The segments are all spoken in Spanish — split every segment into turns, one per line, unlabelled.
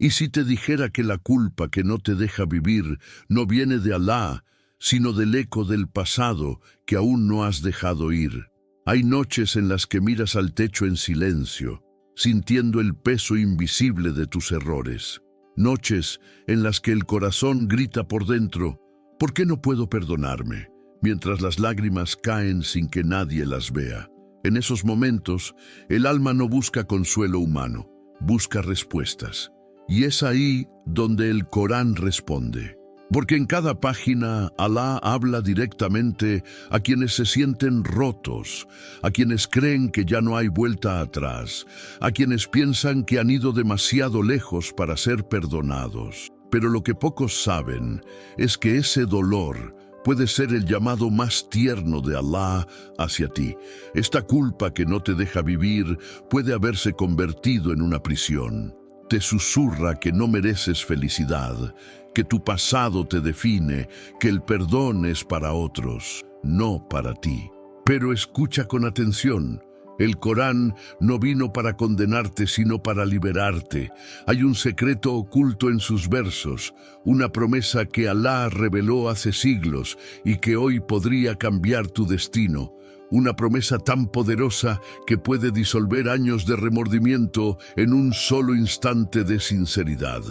¿Y si te dijera que la culpa que no te deja vivir no viene de Alá, sino del eco del pasado que aún no has dejado ir? Hay noches en las que miras al techo en silencio, sintiendo el peso invisible de tus errores. Noches en las que el corazón grita por dentro, ¿por qué no puedo perdonarme?, mientras las lágrimas caen sin que nadie las vea. En esos momentos, el alma no busca consuelo humano, busca respuestas. Y es ahí donde el Corán responde. Porque en cada página Alá habla directamente a quienes se sienten rotos, a quienes creen que ya no hay vuelta atrás, a quienes piensan que han ido demasiado lejos para ser perdonados. Pero lo que pocos saben es que ese dolor puede ser el llamado más tierno de Alá hacia ti. Esta culpa que no te deja vivir puede haberse convertido en una prisión. Te susurra que no mereces felicidad, que tu pasado te define, que el perdón es para otros, no para ti. Pero escucha con atención. El Corán no vino para condenarte, sino para liberarte. Hay un secreto oculto en sus versos, una promesa que Alá reveló hace siglos y que hoy podría cambiar tu destino. Una promesa tan poderosa que puede disolver años de remordimiento en un solo instante de sinceridad.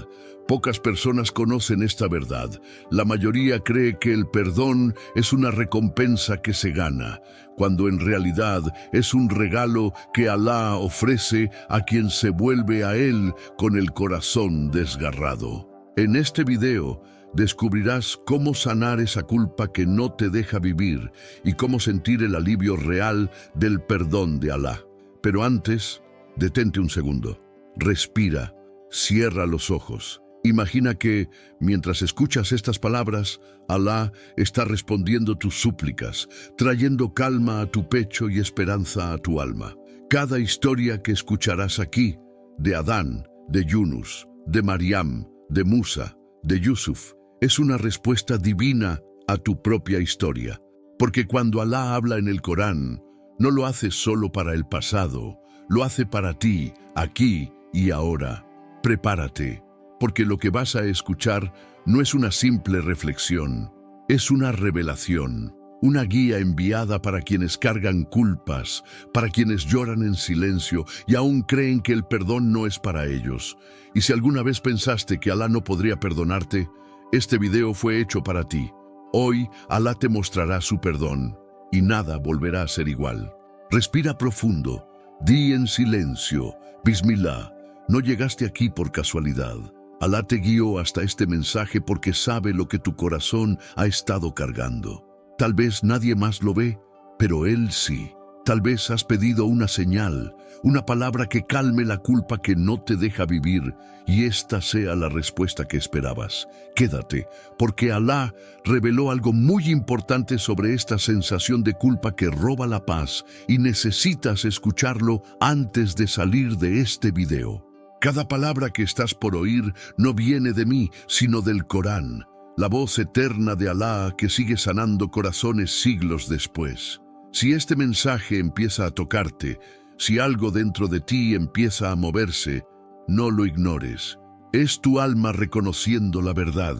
Pocas personas conocen esta verdad. La mayoría cree que el perdón es una recompensa que se gana, cuando en realidad es un regalo que Alá ofrece a quien se vuelve a Él con el corazón desgarrado. En este video descubrirás cómo sanar esa culpa que no te deja vivir y cómo sentir el alivio real del perdón de Alá. Pero antes, detente un segundo. Respira, cierra los ojos. Imagina que, mientras escuchas estas palabras, Alá está respondiendo tus súplicas, trayendo calma a tu pecho y esperanza a tu alma. Cada historia que escucharás aquí, de Adán, de Yunus, de Mariam, de Musa, de Yusuf, es una respuesta divina a tu propia historia. Porque cuando Alá habla en el Corán, no lo hace solo para el pasado, lo hace para ti, aquí y ahora. Prepárate, porque lo que vas a escuchar no es una simple reflexión, es una revelación, una guía enviada para quienes cargan culpas, para quienes lloran en silencio y aún creen que el perdón no es para ellos. Y si alguna vez pensaste que Alá no podría perdonarte, este video fue hecho para ti. Hoy Alá te mostrará su perdón y nada volverá a ser igual. Respira profundo, di en silencio, Bismillah, no llegaste aquí por casualidad. Alá te guió hasta este mensaje porque sabe lo que tu corazón ha estado cargando. Tal vez nadie más lo ve, pero Él sí. Tal vez has pedido una señal, una palabra que calme la culpa que no te deja vivir, y esta sea la respuesta que esperabas. Quédate, porque Alá reveló algo muy importante sobre esta sensación de culpa que roba la paz, y necesitas escucharlo antes de salir de este video. Cada palabra que estás por oír no viene de mí, sino del Corán, la voz eterna de Alá que sigue sanando corazones siglos después. Si este mensaje empieza a tocarte, si algo dentro de ti empieza a moverse, no lo ignores. Es tu alma reconociendo la verdad.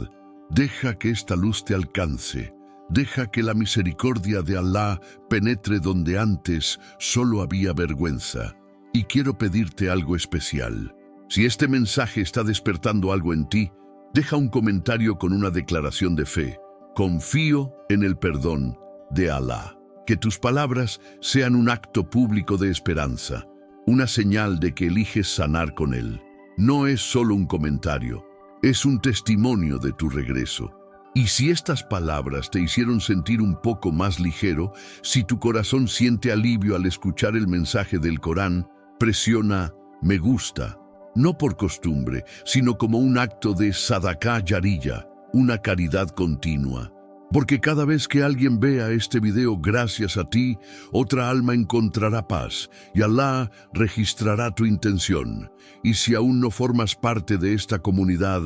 Deja que esta luz te alcance. Deja que la misericordia de Alá penetre donde antes solo había vergüenza. Y quiero pedirte algo especial. Si este mensaje está despertando algo en ti, deja un comentario con una declaración de fe. Confío en el perdón de Alá. Que tus palabras sean un acto público de esperanza, una señal de que eliges sanar con Él. No es solo un comentario, es un testimonio de tu regreso. Y si estas palabras te hicieron sentir un poco más ligero, si tu corazón siente alivio al escuchar el mensaje del Corán, presiona me gusta, no por costumbre, sino como un acto de sadaqah jariyah, una caridad continua. Porque cada vez que alguien vea este video gracias a ti, otra alma encontrará paz y Alá registrará tu intención. Y si aún no formas parte de esta comunidad,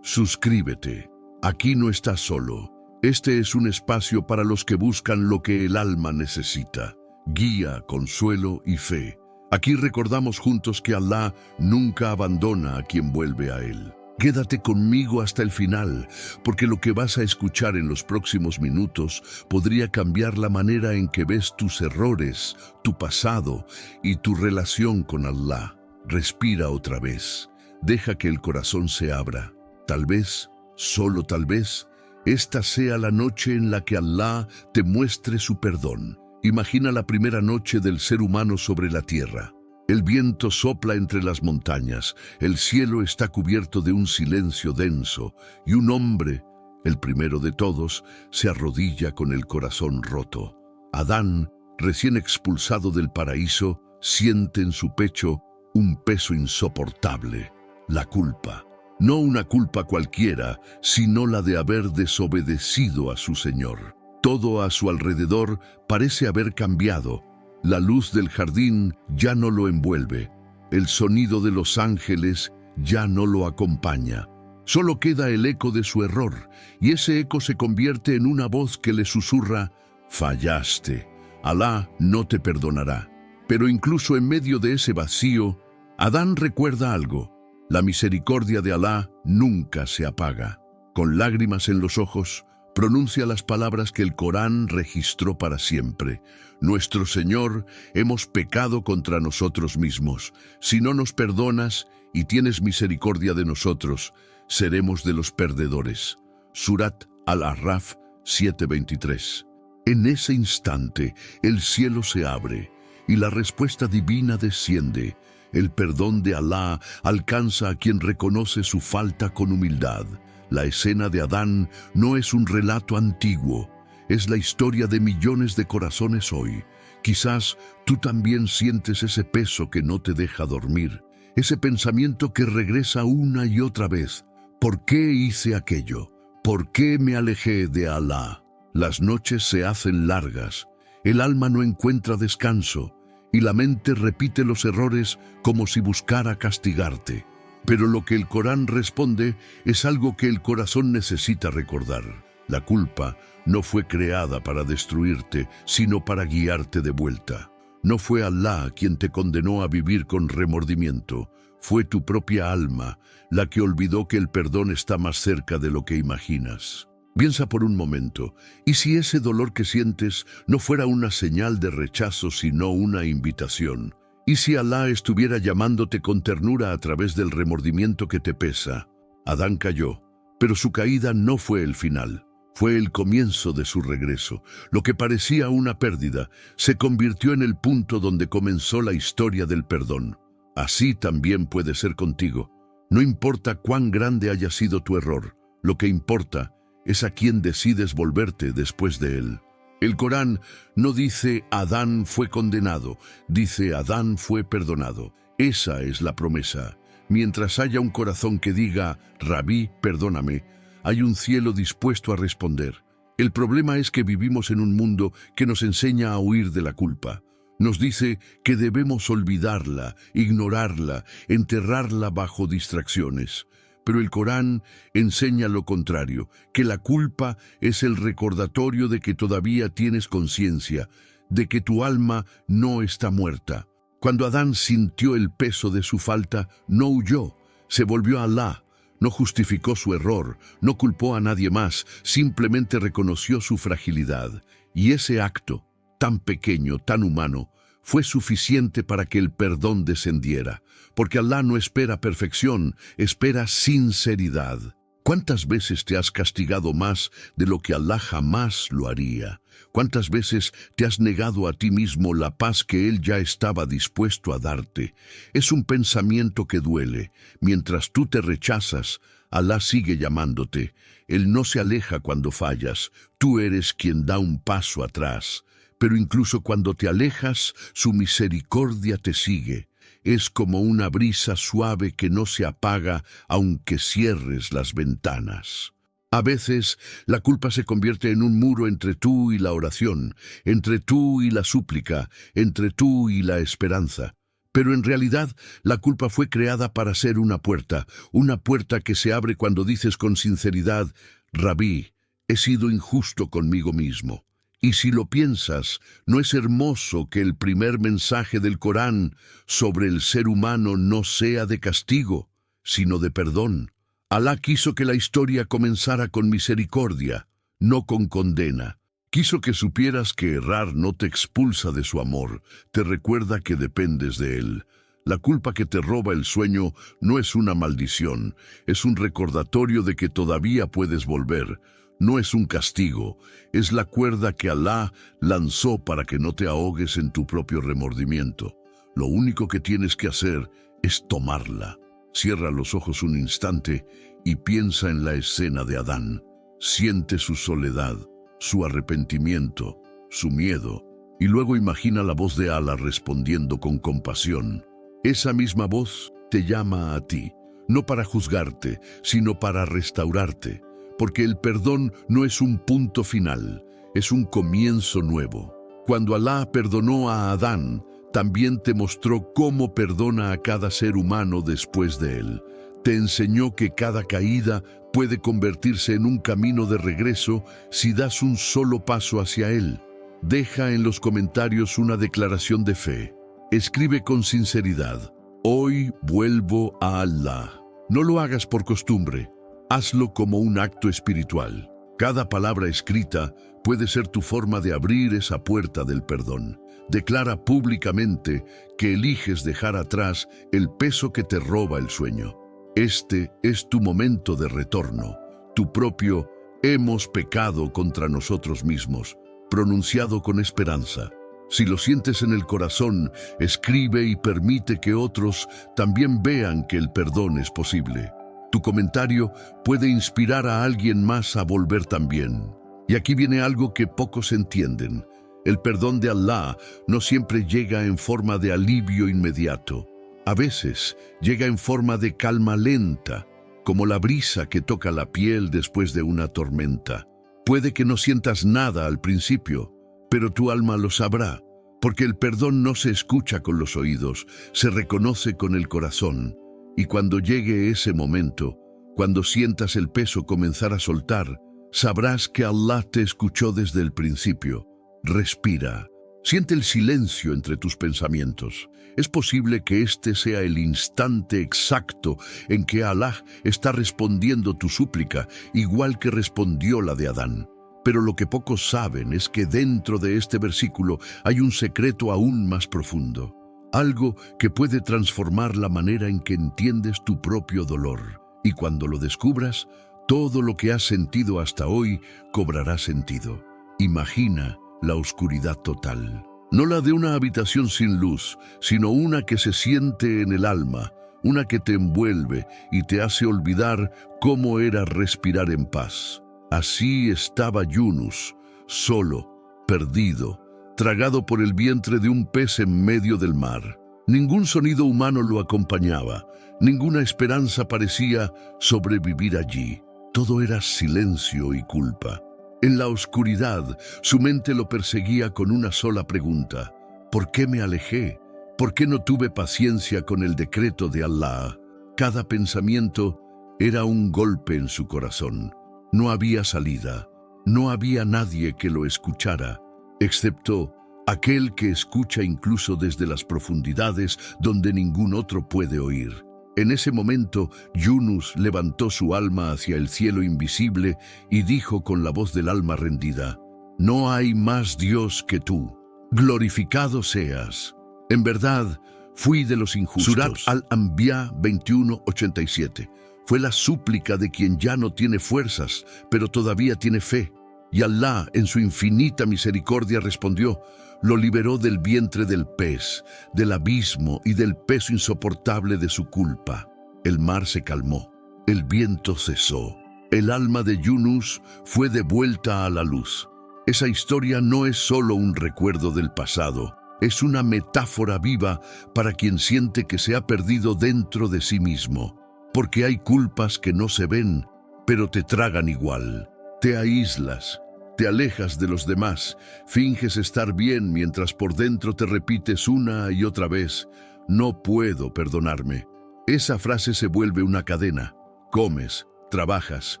suscríbete. Aquí no estás solo. Este es un espacio para los que buscan lo que el alma necesita: guía, consuelo y fe. Aquí recordamos juntos que Alá nunca abandona a quien vuelve a Él. Quédate conmigo hasta el final, porque lo que vas a escuchar en los próximos minutos podría cambiar la manera en que ves tus errores, tu pasado y tu relación con Alá. Respira otra vez. Deja que el corazón se abra. Tal vez, solo tal vez, esta sea la noche en la que Alá te muestre su perdón. Imagina la primera noche del ser humano sobre la tierra. El viento sopla entre las montañas, el cielo está cubierto de un silencio denso y un hombre, el primero de todos, se arrodilla con el corazón roto. Adán, recién expulsado del paraíso, siente en su pecho un peso insoportable, la culpa. No una culpa cualquiera, sino la de haber desobedecido a su Señor. Todo a su alrededor parece haber cambiado. La luz del jardín ya no lo envuelve. El sonido de los ángeles ya no lo acompaña. Solo queda el eco de su error, y ese eco se convierte en una voz que le susurra: fallaste, Alá no te perdonará. Pero incluso en medio de ese vacío, Adán recuerda algo: la misericordia de Alá nunca se apaga. Con lágrimas en los ojos, pronuncia las palabras que el Corán registró para siempre. Nuestro Señor, hemos pecado contra nosotros mismos. Si no nos perdonas y tienes misericordia de nosotros, seremos de los perdedores. Surat Al-Arraf 7:23. En ese instante, el cielo se abre y la respuesta divina desciende. El perdón de Alá alcanza a quien reconoce su falta con humildad. La escena de Adán no es un relato antiguo, es la historia de millones de corazones hoy. Quizás tú también sientes ese peso que no te deja dormir, ese pensamiento que regresa una y otra vez. ¿Por qué hice aquello? ¿Por qué me alejé de Alá? Las noches se hacen largas, el alma no encuentra descanso y la mente repite los errores como si buscara castigarte. Pero lo que el Corán responde es algo que el corazón necesita recordar. La culpa no fue creada para destruirte, sino para guiarte de vuelta. No fue Alá quien te condenó a vivir con remordimiento. Fue tu propia alma la que olvidó que el perdón está más cerca de lo que imaginas. Piensa por un momento, ¿y si ese dolor que sientes no fuera una señal de rechazo, sino una invitación? ¿Y si Alá estuviera llamándote con ternura a través del remordimiento que te pesa? Adán cayó, pero su caída no fue el final, fue el comienzo de su regreso. Lo que parecía una pérdida se convirtió en el punto donde comenzó la historia del perdón. Así también puede ser contigo. No importa cuán grande haya sido tu error, lo que importa es a quién decides volverte después de él. El Corán no dice Adán fue condenado, dice Adán fue perdonado. Esa es la promesa. Mientras haya un corazón que diga, Rabí, perdóname, hay un cielo dispuesto a responder. El problema es que vivimos en un mundo que nos enseña a huir de la culpa. Nos dice que debemos olvidarla, ignorarla, enterrarla bajo distracciones. Pero el Corán enseña lo contrario, que la culpa es el recordatorio de que todavía tienes conciencia, de que tu alma no está muerta. Cuando Adán sintió el peso de su falta, no huyó, se volvió a Alá, no justificó su error, no culpó a nadie más, simplemente reconoció su fragilidad. Y ese acto, tan pequeño, tan humano, fue suficiente para que el perdón descendiera, porque Alá no espera perfección, espera sinceridad. ¿Cuántas veces te has castigado más de lo que Alá jamás lo haría? ¿Cuántas veces te has negado a ti mismo la paz que Él ya estaba dispuesto a darte? Es un pensamiento que duele. Mientras tú te rechazas, Alá sigue llamándote. Él no se aleja cuando fallas, tú eres quien da un paso atrás. Pero incluso cuando te alejas, su misericordia te sigue. Es como una brisa suave que no se apaga aunque cierres las ventanas. A veces, la culpa se convierte en un muro entre tú y la oración, entre tú y la súplica, entre tú y la esperanza. Pero en realidad, la culpa fue creada para ser una puerta que se abre cuando dices con sinceridad, Rabí, he sido injusto conmigo mismo. Y si lo piensas, ¿no es hermoso que el primer mensaje del Corán sobre el ser humano no sea de castigo, sino de perdón? Alá quiso que la historia comenzara con misericordia, no con condena. Quiso que supieras que errar no te expulsa de su amor, te recuerda que dependes de él. La culpa que te roba el sueño no es una maldición, es un recordatorio de que todavía puedes volver. No es un castigo, es la cuerda que Alá lanzó para que no te ahogues en tu propio remordimiento. Lo único que tienes que hacer es tomarla. Cierra los ojos un instante y piensa en la escena de Adán. Siente su soledad, su arrepentimiento, su miedo, y luego imagina la voz de Alá respondiendo con compasión. Esa misma voz te llama a ti, no para juzgarte, sino para restaurarte. Porque el perdón no es un punto final, es un comienzo nuevo. Cuando Alá perdonó a Adán, también te mostró cómo perdona a cada ser humano después de él. Te enseñó que cada caída puede convertirse en un camino de regreso si das un solo paso hacia él. Deja en los comentarios una declaración de fe. Escribe con sinceridad: hoy vuelvo a Alá. No lo hagas por costumbre. Hazlo como un acto espiritual. Cada palabra escrita puede ser tu forma de abrir esa puerta del perdón. Declara públicamente que eliges dejar atrás el peso que te roba el sueño. Este es tu momento de retorno, tu propio «hemos pecado contra nosotros mismos», pronunciado con esperanza. Si lo sientes en el corazón, escribe y permite que otros también vean que el perdón es posible. Tu comentario puede inspirar a alguien más a volver también. Y aquí viene algo que pocos entienden. El perdón de Alá no siempre llega en forma de alivio inmediato. A veces llega en forma de calma lenta, como la brisa que toca la piel después de una tormenta. Puede que no sientas nada al principio, pero tu alma lo sabrá, porque el perdón no se escucha con los oídos, se reconoce con el corazón. Y cuando llegue ese momento, cuando sientas el peso comenzar a soltar, sabrás que Alá te escuchó desde el principio. Respira. Siente el silencio entre tus pensamientos. Es posible que este sea el instante exacto en que Alá está respondiendo tu súplica, igual que respondió la de Adán. Pero lo que pocos saben es que dentro de este versículo hay un secreto aún más profundo. Algo que puede transformar la manera en que entiendes tu propio dolor. Y cuando lo descubras, todo lo que has sentido hasta hoy cobrará sentido. Imagina la oscuridad total. No la de una habitación sin luz, sino una que se siente en el alma, una que te envuelve y te hace olvidar cómo era respirar en paz. Así estaba Yunus, solo, perdido, tragado por el vientre de un pez en medio del mar. Ningún sonido humano lo acompañaba, ninguna esperanza parecía sobrevivir allí. Todo era silencio y culpa. En la oscuridad, su mente lo perseguía con una sola pregunta: ¿por qué me alejé? ¿Por qué no tuve paciencia con el decreto de Alá? Cada pensamiento era un golpe en su corazón. No había salida, no había nadie que lo escuchara, excepto aquel que escucha incluso desde las profundidades donde ningún otro puede oír. En ese momento, Yunus levantó su alma hacia el cielo invisible y dijo con la voz del alma rendida: «No hay más Dios que tú. Glorificado seas. En verdad, fui de los injustos». Surat Al-Anbiya 21:87. Fue la súplica de quien ya no tiene fuerzas, pero todavía tiene fe. Y Alá, en su infinita misericordia, respondió: lo liberó del vientre del pez, del abismo y del peso insoportable de su culpa. El mar se calmó, el viento cesó. El alma de Yunus fue devuelta a la luz. Esa historia no es solo un recuerdo del pasado, es una metáfora viva para quien siente que se ha perdido dentro de sí mismo. Porque hay culpas que no se ven, pero te tragan igual. Te aíslas, te alejas de los demás, finges estar bien mientras por dentro te repites una y otra vez: no puedo perdonarme. Esa frase se vuelve una cadena. Comes, trabajas,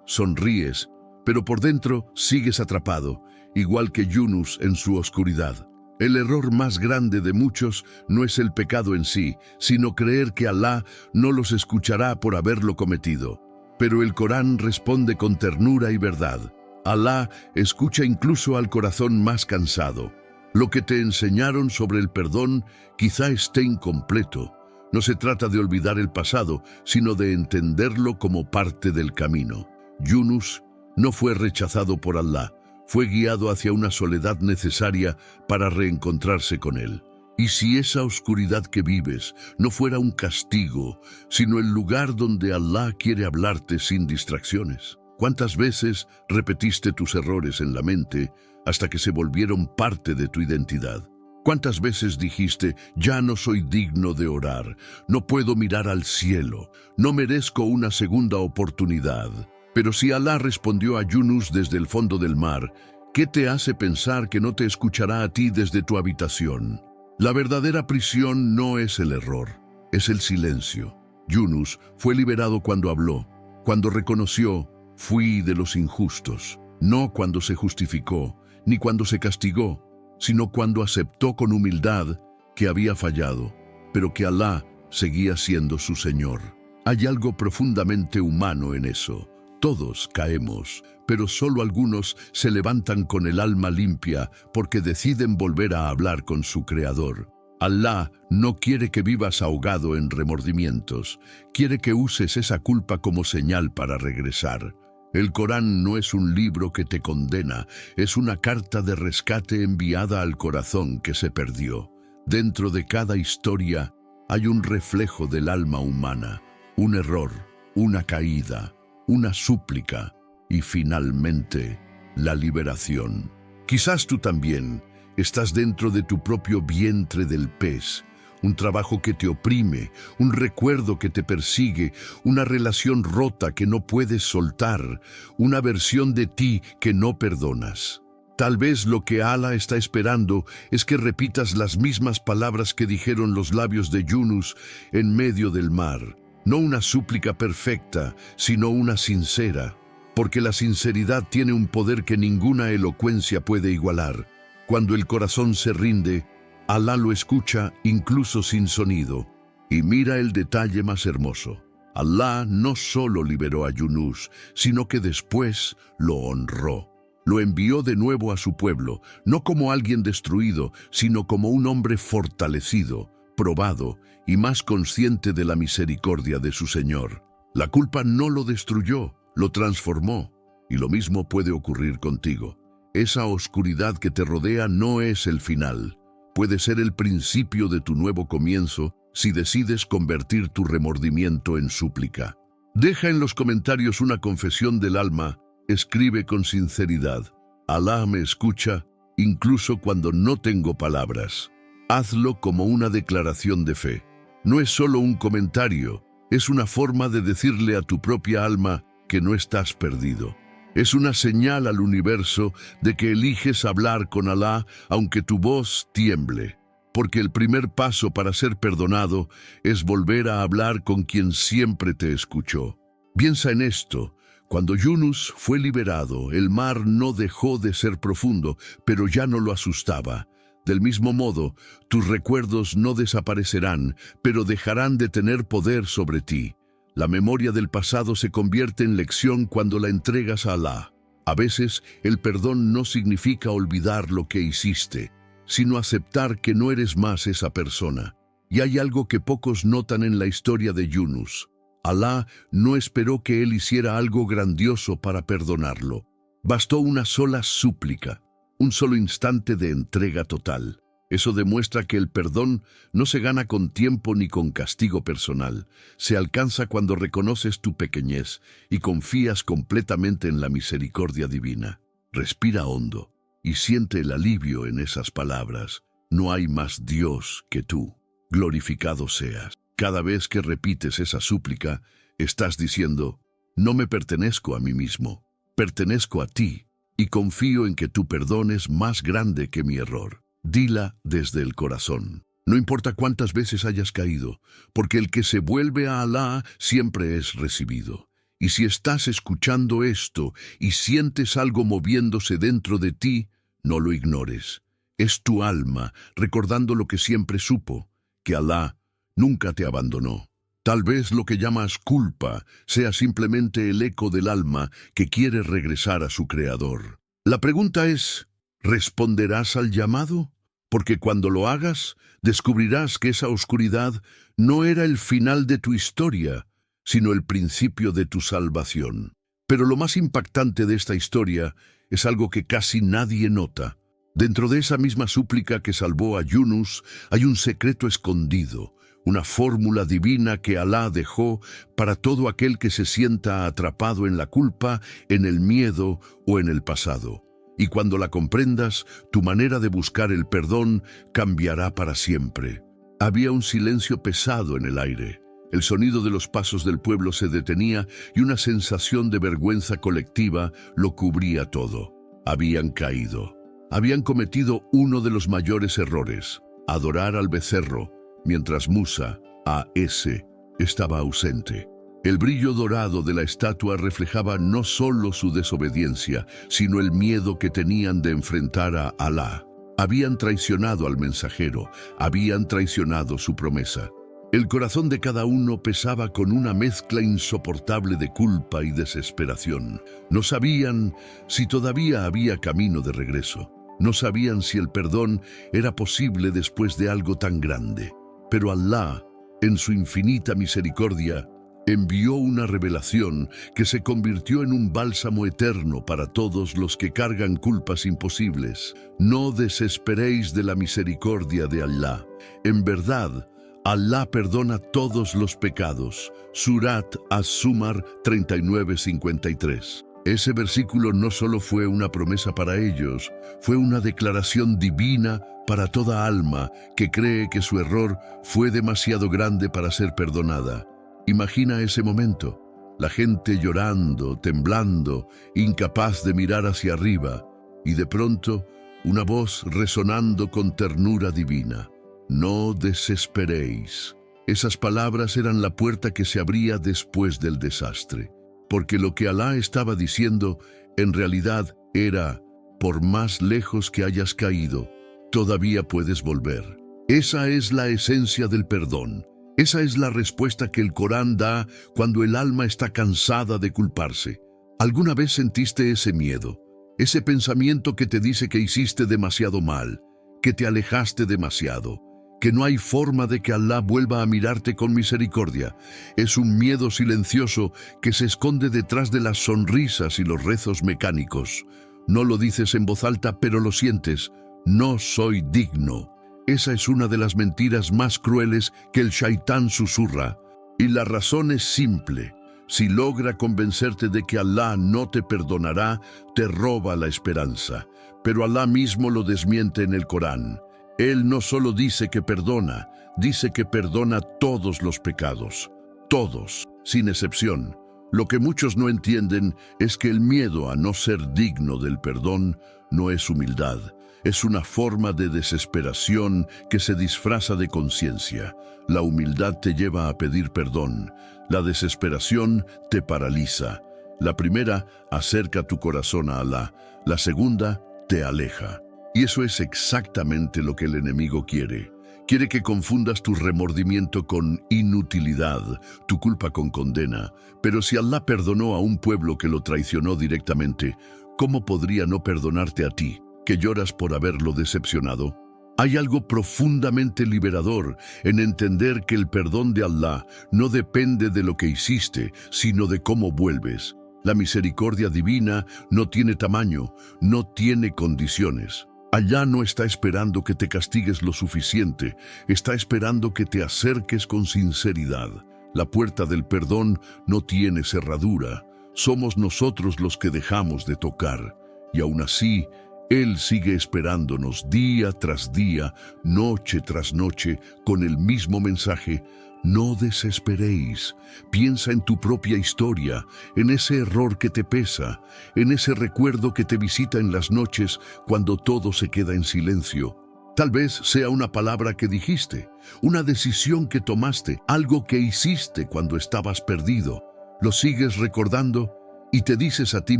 sonríes, pero por dentro sigues atrapado. igual que Yunus en su oscuridad. El error más grande de muchos no es el pecado en sí, sino creer que Alá no los escuchará por haberlo cometido. Pero el Corán responde con ternura y verdad. Alá escucha incluso al corazón más cansado. Lo que te enseñaron sobre el perdón quizá esté incompleto. No se trata de olvidar el pasado, sino de entenderlo como parte del camino. Yunus no fue rechazado por Alá, fue guiado hacia una soledad necesaria para reencontrarse con Él. Y si esa oscuridad que vives no fuera un castigo, sino el lugar donde Alá quiere hablarte sin distracciones. ¿Cuántas veces repetiste tus errores en la mente hasta que se volvieron parte de tu identidad? ¿Cuántas veces dijiste, ya no soy digno de orar, no puedo mirar al cielo, no merezco una segunda oportunidad? Pero si Alá respondió a Yunus desde el fondo del mar, ¿qué te hace pensar que no te escuchará a ti desde tu habitación? La verdadera prisión no es el error, es el silencio. Yunus fue liberado cuando habló, cuando reconoció, fui de los injustos, no cuando se justificó, ni cuando se castigó, sino cuando aceptó con humildad que había fallado, pero que Alá seguía siendo su Señor. Hay algo profundamente humano en eso. Todos caemos, pero solo algunos se levantan con el alma limpia porque deciden volver a hablar con su Creador. Alá no quiere que vivas ahogado en remordimientos, quiere que uses esa culpa como señal para regresar. El Corán no es un libro que te condena, es una carta de rescate enviada al corazón que se perdió. Dentro de cada historia hay un reflejo del alma humana, un error, una caída, una súplica y finalmente la liberación. Quizás tú también estás dentro de tu propio vientre del pez, un trabajo que te oprime, un recuerdo que te persigue, una relación rota que no puedes soltar, una versión de ti que no perdonas. Tal vez lo que Alá está esperando es que repitas las mismas palabras que dijeron los labios de Yunus en medio del mar. No una súplica perfecta, sino una sincera, porque la sinceridad tiene un poder que ninguna elocuencia puede igualar. Cuando el corazón se rinde, Alá lo escucha incluso sin sonido. Y mira el detalle más hermoso. Alá no solo liberó a Yunus, sino que después lo honró. Lo envió de nuevo a su pueblo, no como alguien destruido, sino como un hombre fortalecido, probado y más consciente de la misericordia de su Señor. La culpa no lo destruyó, lo transformó, y lo mismo puede ocurrir contigo. Esa oscuridad que te rodea no es el final. Puede ser el principio de tu nuevo comienzo si decides convertir tu remordimiento en súplica. Deja en los comentarios una confesión del alma, escribe con sinceridad. Alá me escucha, incluso cuando no tengo palabras. Hazlo como una declaración de fe. No es solo un comentario, es una forma de decirle a tu propia alma que no estás perdido. Es una señal al universo de que eliges hablar con Alá aunque tu voz tiemble, porque el primer paso para ser perdonado es volver a hablar con quien siempre te escuchó. Piensa en esto. Cuando Yunus fue liberado, el mar no dejó de ser profundo, pero ya no lo asustaba. Del mismo modo, tus recuerdos no desaparecerán, pero dejarán de tener poder sobre ti. La memoria del pasado se convierte en lección cuando la entregas a Alá. A veces, el perdón no significa olvidar lo que hiciste, sino aceptar que no eres más esa persona. Y hay algo que pocos notan en la historia de Yunus. Alá no esperó que él hiciera algo grandioso para perdonarlo. Bastó una sola súplica, un solo instante de entrega total. Eso demuestra que el perdón no se gana con tiempo ni con castigo personal. Se alcanza cuando reconoces tu pequeñez y confías completamente en la misericordia divina. Respira hondo y siente el alivio en esas palabras. No hay más Dios que tú. Glorificado seas. Cada vez que repites esa súplica, estás diciendo, no me pertenezco a mí mismo, pertenezco a ti, y confío en que tu perdón es más grande que mi error. Dila desde el corazón. No importa cuántas veces hayas caído, porque el que se vuelve a Alá siempre es recibido. Y si estás escuchando esto y sientes algo moviéndose dentro de ti, No lo ignores. Es tu alma recordando lo que siempre supo, que Alá nunca te abandonó. Tal vez lo que llamas culpa sea simplemente el eco del alma que quiere regresar a su creador. La pregunta es, ¿responderás al llamado? Porque cuando lo hagas, descubrirás que esa oscuridad no era el final de tu historia, sino el principio de tu salvación. Pero lo más impactante de esta historia es algo que casi nadie nota. Dentro de esa misma súplica que salvó a Yunus hay un secreto escondido, una fórmula divina que Alá dejó para todo aquel que se sienta atrapado en la culpa, en el miedo o en el pasado. Y cuando la comprendas, tu manera de buscar el perdón cambiará para siempre. Había un silencio pesado en el aire. El sonido de los pasos del pueblo se detenía y una sensación de vergüenza colectiva lo cubría todo. Habían caído. Habían cometido uno de los mayores errores, adorar al becerro, mientras Musa, A.S., estaba ausente. El brillo dorado de la estatua reflejaba no solo su desobediencia, sino el miedo que tenían de enfrentar a Alá. Habían traicionado al mensajero, habían traicionado su promesa. El corazón de cada uno pesaba con una mezcla insoportable de culpa y desesperación. No sabían si todavía había camino de regreso. No sabían si el perdón era posible después de algo tan grande. Pero Alá, en su infinita misericordia, envió una revelación que se convirtió en un bálsamo eterno para todos los que cargan culpas imposibles. No desesperéis de la misericordia de Alá. En verdad, Alá perdona todos los pecados. Surat Az-Zumar 39:53. Ese versículo no solo fue una promesa para ellos, fue una declaración divina para toda alma que cree que su error fue demasiado grande para ser perdonada. Imagina ese momento, la gente llorando, temblando, incapaz de mirar hacia arriba, y de pronto una voz resonando con ternura divina. No desesperéis. Esas palabras eran la puerta que se abría después del desastre. Porque lo que Alá estaba diciendo, en realidad era, por más lejos que hayas caído, todavía puedes volver. Esa es la esencia del perdón. Esa es la respuesta que el Corán da cuando el alma está cansada de culparse. ¿Alguna vez sentiste ese miedo? Ese pensamiento que te dice que hiciste demasiado mal, que te alejaste demasiado, que no hay forma de que Alá vuelva a mirarte con misericordia. Es un miedo silencioso que se esconde detrás de las sonrisas y los rezos mecánicos. No lo dices en voz alta, pero lo sientes. No soy digno. Esa es una de las mentiras más crueles que el Shaitán susurra. Y la razón es simple. Si logra convencerte de que Alá no te perdonará, te roba la esperanza. Pero Alá mismo lo desmiente en el Corán. Él no solo dice que perdona, dice que perdona todos los pecados. Todos, sin excepción. Lo que muchos no entienden es que el miedo a no ser digno del perdón no es humildad. Es una forma de desesperación que se disfraza de conciencia. La humildad te lleva a pedir perdón. La desesperación te paraliza. La primera acerca tu corazón a Alá. La segunda te aleja. Y eso es exactamente lo que el enemigo quiere. Quiere que confundas tu remordimiento con inutilidad, tu culpa con condena. Pero si Alá perdonó a un pueblo que lo traicionó directamente, ¿cómo podría no perdonarte a ti, que lloras por haberlo decepcionado? Hay algo profundamente liberador en entender que el perdón de Alá no depende de lo que hiciste, sino de cómo vuelves. La misericordia divina no tiene tamaño, no tiene condiciones. Alá no está esperando que te castigues lo suficiente, está esperando que te acerques con sinceridad. La puerta del perdón no tiene cerradura, somos nosotros los que dejamos de tocar. Y aún así, Él sigue esperándonos día tras día, noche tras noche, con el mismo mensaje. No desesperéis. Piensa en tu propia historia, en ese error que te pesa, en ese recuerdo que te visita en las noches cuando todo se queda en silencio. Tal vez sea una palabra que dijiste, una decisión que tomaste, algo que hiciste cuando estabas perdido. Lo sigues recordando y te dices a ti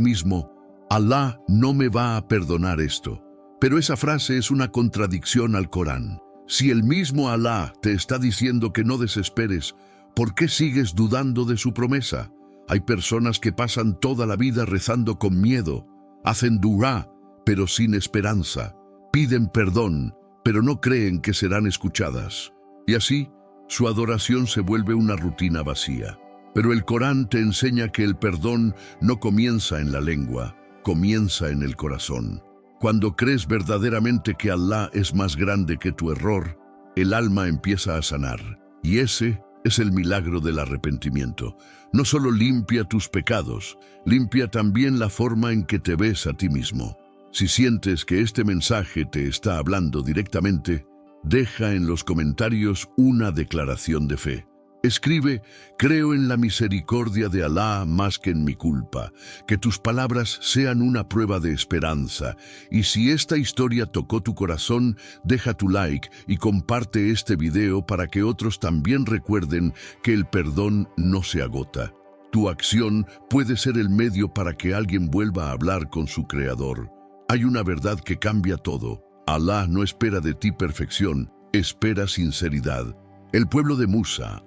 mismo, Alá no me va a perdonar esto. Pero esa frase es una contradicción al Corán. Si el mismo Alá te está diciendo que no desesperes, ¿por qué sigues dudando de su promesa? Hay personas que pasan toda la vida rezando con miedo, hacen dua, pero sin esperanza, piden perdón, pero no creen que serán escuchadas. Y así, su adoración se vuelve una rutina vacía. Pero el Corán te enseña que el perdón no comienza en la lengua, comienza en el corazón. Cuando crees verdaderamente que Alá es más grande que tu error, el alma empieza a sanar. Y ese es el milagro del arrepentimiento. No solo limpia tus pecados, limpia también la forma en que te ves a ti mismo. Si sientes que este mensaje te está hablando directamente, deja en los comentarios una declaración de fe. Escribe: creo en la misericordia de Alá más que en mi culpa. Que tus palabras sean una prueba de esperanza. Y si esta historia tocó tu corazón, deja tu like y comparte este video para que otros también recuerden que el perdón no se agota. Tu acción puede ser el medio para que alguien vuelva a hablar con su Creador. Hay una verdad que cambia todo. Alá no espera de ti perfección, espera sinceridad. El pueblo de Musa,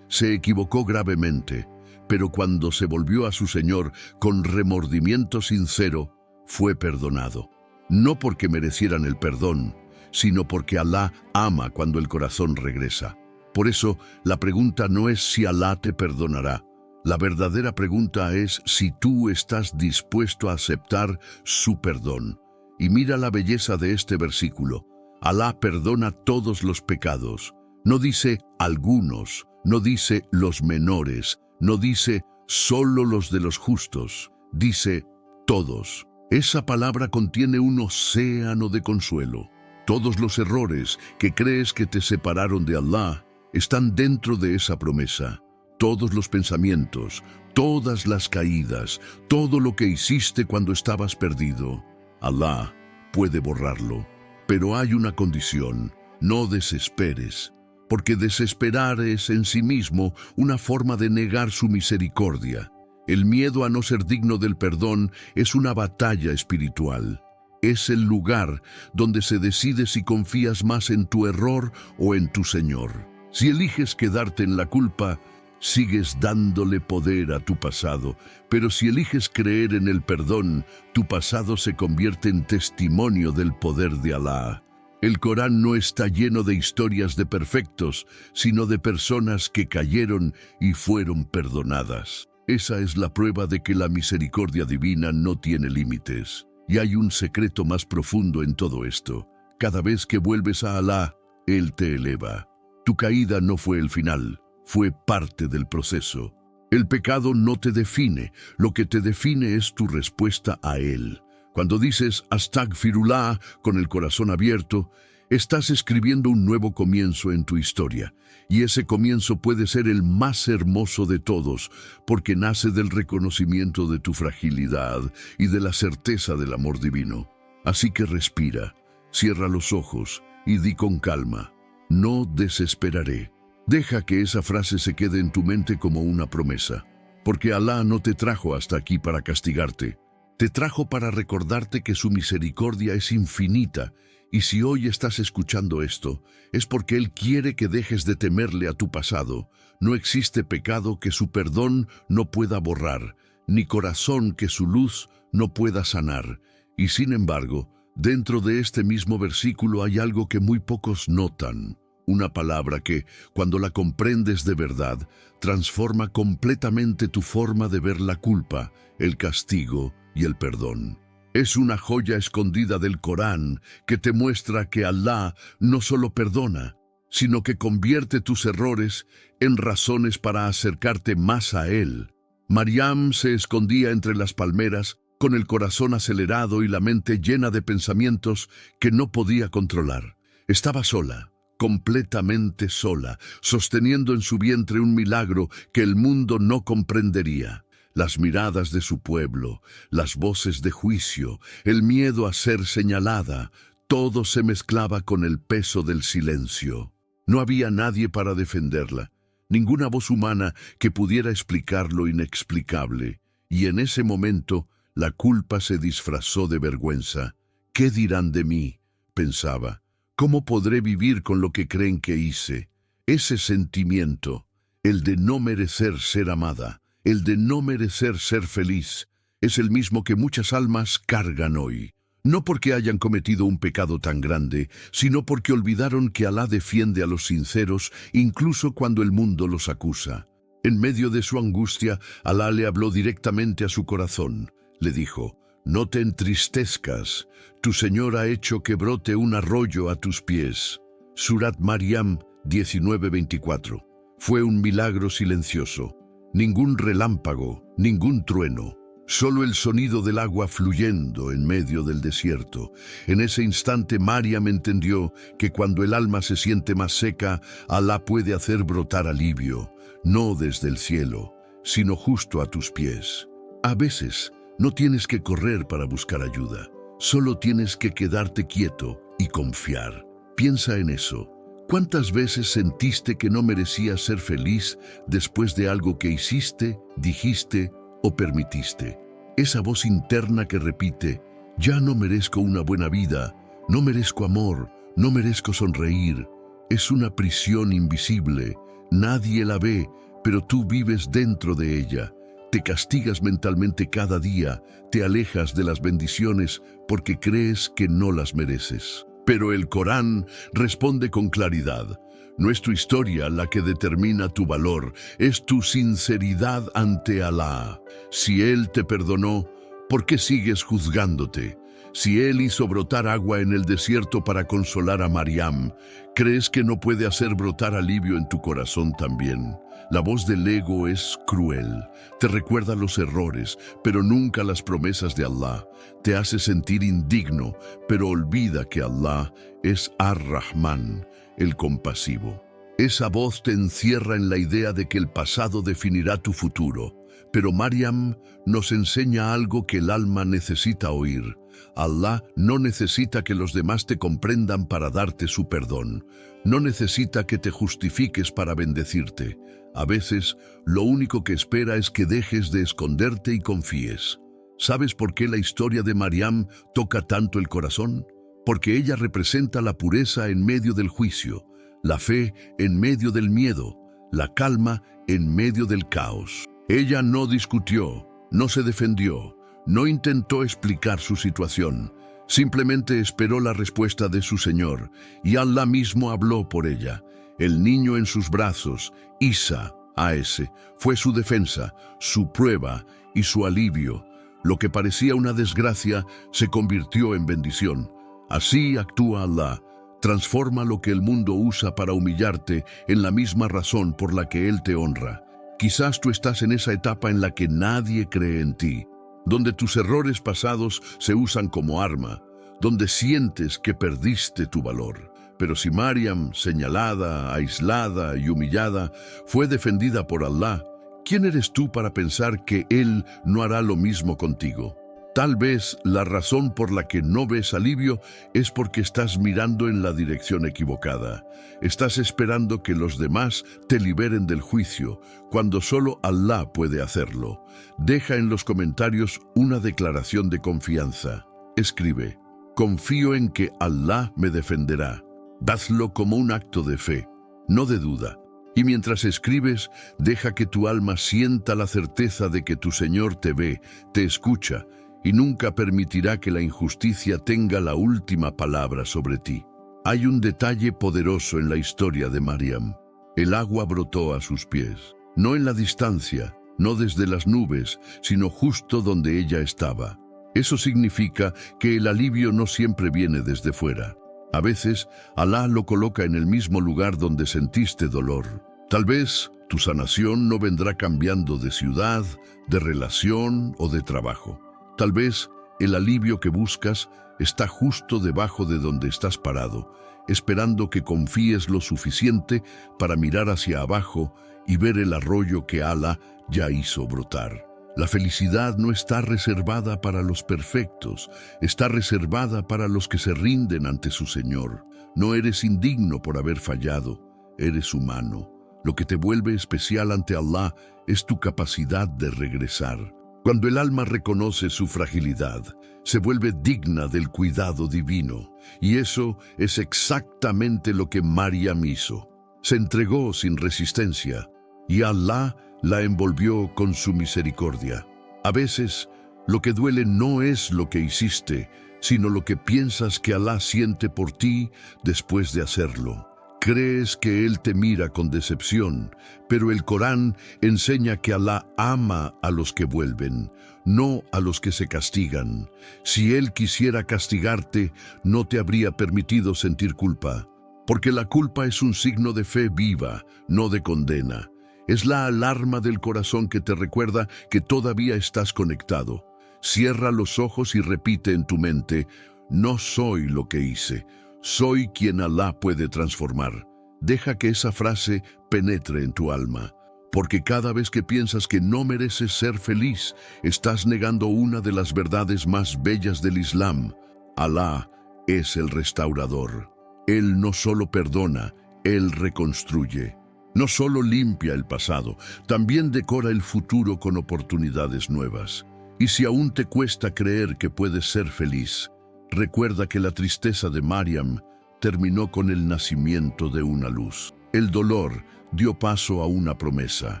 se equivocó gravemente, pero cuando se volvió a su Señor con remordimiento sincero, fue perdonado. No porque merecieran el perdón, sino porque Alá ama cuando el corazón regresa. Por eso, la pregunta no es si Alá te perdonará. La verdadera pregunta es si tú estás dispuesto a aceptar su perdón. Y mira la belleza de este versículo. Alá perdona todos los pecados. No dice algunos, no dice los menores, no dice solo los de los justos, dice todos. Esa palabra contiene un océano de consuelo. Todos los errores que crees que te separaron de Alá están dentro de esa promesa. Todos los pensamientos, todas las caídas, todo lo que hiciste cuando estabas perdido, Alá puede borrarlo. Pero hay una condición: no desesperes. Porque desesperar es en sí mismo una forma de negar su misericordia. El miedo a no ser digno del perdón es una batalla espiritual. Es el lugar donde se decide si confías más en tu error o en tu Señor. Si eliges quedarte en la culpa, sigues dándole poder a tu pasado. Pero si eliges creer en el perdón, tu pasado se convierte en testimonio del poder de Alá. El Corán no está lleno de historias de perfectos, sino de personas que cayeron y fueron perdonadas. Esa es la prueba de que la misericordia divina no tiene límites. Y hay un secreto más profundo en todo esto. Cada vez que vuelves a Alá, Él te eleva. Tu caída no fue el final, fue parte del proceso. El pecado no te define, lo que te define es tu respuesta a Él. Cuando dices Astagfirullah con el corazón abierto, estás escribiendo un nuevo comienzo en tu historia. Y ese comienzo puede ser el más hermoso de todos, porque nace del reconocimiento de tu fragilidad y de la certeza del amor divino. Así que respira, cierra los ojos y di con calma: no desesperaré. Deja que esa frase se quede en tu mente como una promesa, porque Alá no te trajo hasta aquí para castigarte. Te trajo para recordarte que su misericordia es infinita, y si hoy estás escuchando esto, es porque Él quiere que dejes de temerle a tu pasado. No existe pecado que su perdón no pueda borrar, ni corazón que su luz no pueda sanar. Y sin embargo, dentro de este mismo versículo hay algo que muy pocos notan. Una palabra que, cuando la comprendes de verdad, transforma completamente tu forma de ver la culpa, el castigo y el perdón. Es una joya escondida del Corán que te muestra que Alá no solo perdona, sino que convierte tus errores en razones para acercarte más a Él. Mariam se escondía entre las palmeras con el corazón acelerado y la mente llena de pensamientos que no podía controlar. Estaba sola, completamente sola, sosteniendo en su vientre un milagro que el mundo no comprendería. Las miradas de su pueblo, las voces de juicio, el miedo a ser señalada, todo se mezclaba con el peso del silencio. No había nadie para defenderla, ninguna voz humana que pudiera explicar lo inexplicable, y en ese momento la culpa se disfrazó de vergüenza. ¿Qué dirán de mí?, pensaba. ¿Cómo podré vivir con lo que creen que hice? Ese sentimiento, el de no merecer ser amada, el de no merecer ser feliz, es el mismo que muchas almas cargan hoy. No porque hayan cometido un pecado tan grande, sino porque olvidaron que Alá defiende a los sinceros incluso cuando el mundo los acusa. En medio de su angustia, Alá le habló directamente a su corazón. Le dijo: «No te entristezcas, tu Señor ha hecho que brote un arroyo a tus pies». Surat Maryam 19:24. Fue un milagro silencioso. Ningún relámpago, ningún trueno. Solo el sonido del agua fluyendo en medio del desierto. En ese instante Maryam entendió que cuando el alma se siente más seca, Alá puede hacer brotar alivio, no desde el cielo, sino justo a tus pies. A veces no tienes que correr para buscar ayuda, solo tienes que quedarte quieto y confiar. Piensa en eso. ¿Cuántas veces sentiste que no merecías ser feliz después de algo que hiciste, dijiste o permitiste? Esa voz interna que repite: «Ya no merezco una buena vida, no merezco amor, no merezco sonreír», es una prisión invisible. Nadie la ve, pero tú vives dentro de ella. Te castigas mentalmente cada día, te alejas de las bendiciones porque crees que no las mereces. Pero el Corán responde con claridad: no es tu historia la que determina tu valor, es tu sinceridad ante Alá. Si Él te perdonó, ¿por qué sigues juzgándote? Si Él hizo brotar agua en el desierto para consolar a Maryam, ¿crees que no puede hacer brotar alivio en tu corazón también? La voz del ego es cruel, te recuerda los errores, pero nunca las promesas de Alá. Te hace sentir indigno, pero olvida que Alá es Ar-Rahman, el compasivo. Esa voz te encierra en la idea de que el pasado definirá tu futuro. Pero Maryam nos enseña algo que el alma necesita oír. Alá no necesita que los demás te comprendan para darte su perdón. No necesita que te justifiques para bendecirte. A veces, lo único que espera es que dejes de esconderte y confíes. ¿Sabes por qué la historia de Maryam toca tanto el corazón? Porque ella representa la pureza en medio del juicio, la fe en medio del miedo, la calma en medio del caos. Ella no discutió, no se defendió, no intentó explicar su situación. Simplemente esperó la respuesta de su Señor, y Alá mismo habló por ella. El niño en sus brazos, Isa, A.S., fue su defensa, su prueba y su alivio. Lo que parecía una desgracia se convirtió en bendición. Así actúa Alá. Transforma lo que el mundo usa para humillarte en la misma razón por la que Él te honra. Quizás tú estás en esa etapa en la que nadie cree en ti, donde tus errores pasados se usan como arma, donde sientes que perdiste tu valor. Pero si Maryam, señalada, aislada y humillada, fue defendida por Alá, ¿quién eres tú para pensar que Él no hará lo mismo contigo? Tal vez la razón por la que no ves alivio es porque estás mirando en la dirección equivocada. Estás esperando que los demás te liberen del juicio, cuando solo Alá puede hacerlo. Deja en los comentarios una declaración de confianza. Escribe: confío en que Alá me defenderá. Hazlo como un acto de fe, no de duda. Y mientras escribes, deja que tu alma sienta la certeza de que tu Señor te ve, te escucha, y nunca permitirá que la injusticia tenga la última palabra sobre ti. Hay un detalle poderoso en la historia de Maryam. El agua brotó a sus pies, no en la distancia, no desde las nubes, sino justo donde ella estaba. Eso significa que el alivio no siempre viene desde fuera. A veces, Alá lo coloca en el mismo lugar donde sentiste dolor. Tal vez tu sanación no vendrá cambiando de ciudad, de relación o de trabajo. Tal vez el alivio que buscas está justo debajo de donde estás parado, esperando que confíes lo suficiente para mirar hacia abajo y ver el arroyo que Alá ya hizo brotar. La felicidad no está reservada para los perfectos, está reservada para los que se rinden ante su Señor. No eres indigno por haber fallado, eres humano. Lo que te vuelve especial ante Alá es tu capacidad de regresar. Cuando el alma reconoce su fragilidad, se vuelve digna del cuidado divino. Y eso es exactamente lo que Mariam hizo. Se entregó sin resistencia y Alá la envolvió con su misericordia. A veces, lo que duele no es lo que hiciste, sino lo que piensas que Alá siente por ti después de hacerlo. Crees que Él te mira con decepción, pero el Corán enseña que Alá ama a los que vuelven, no a los que se castigan. Si Él quisiera castigarte, no te habría permitido sentir culpa, porque la culpa es un signo de fe viva, no de condena. Es la alarma del corazón que te recuerda que todavía estás conectado. Cierra los ojos y repite en tu mente: no soy lo que hice, soy quien Alá puede transformar. Deja que esa frase penetre en tu alma, porque cada vez que piensas que no mereces ser feliz, estás negando una de las verdades más bellas del Islam. Alá es el restaurador. Él no solo perdona, Él reconstruye. No solo limpia el pasado, también decora el futuro con oportunidades nuevas. Y si aún te cuesta creer que puedes ser feliz, recuerda que la tristeza de Mariam terminó con el nacimiento de una luz. El dolor dio paso a una promesa.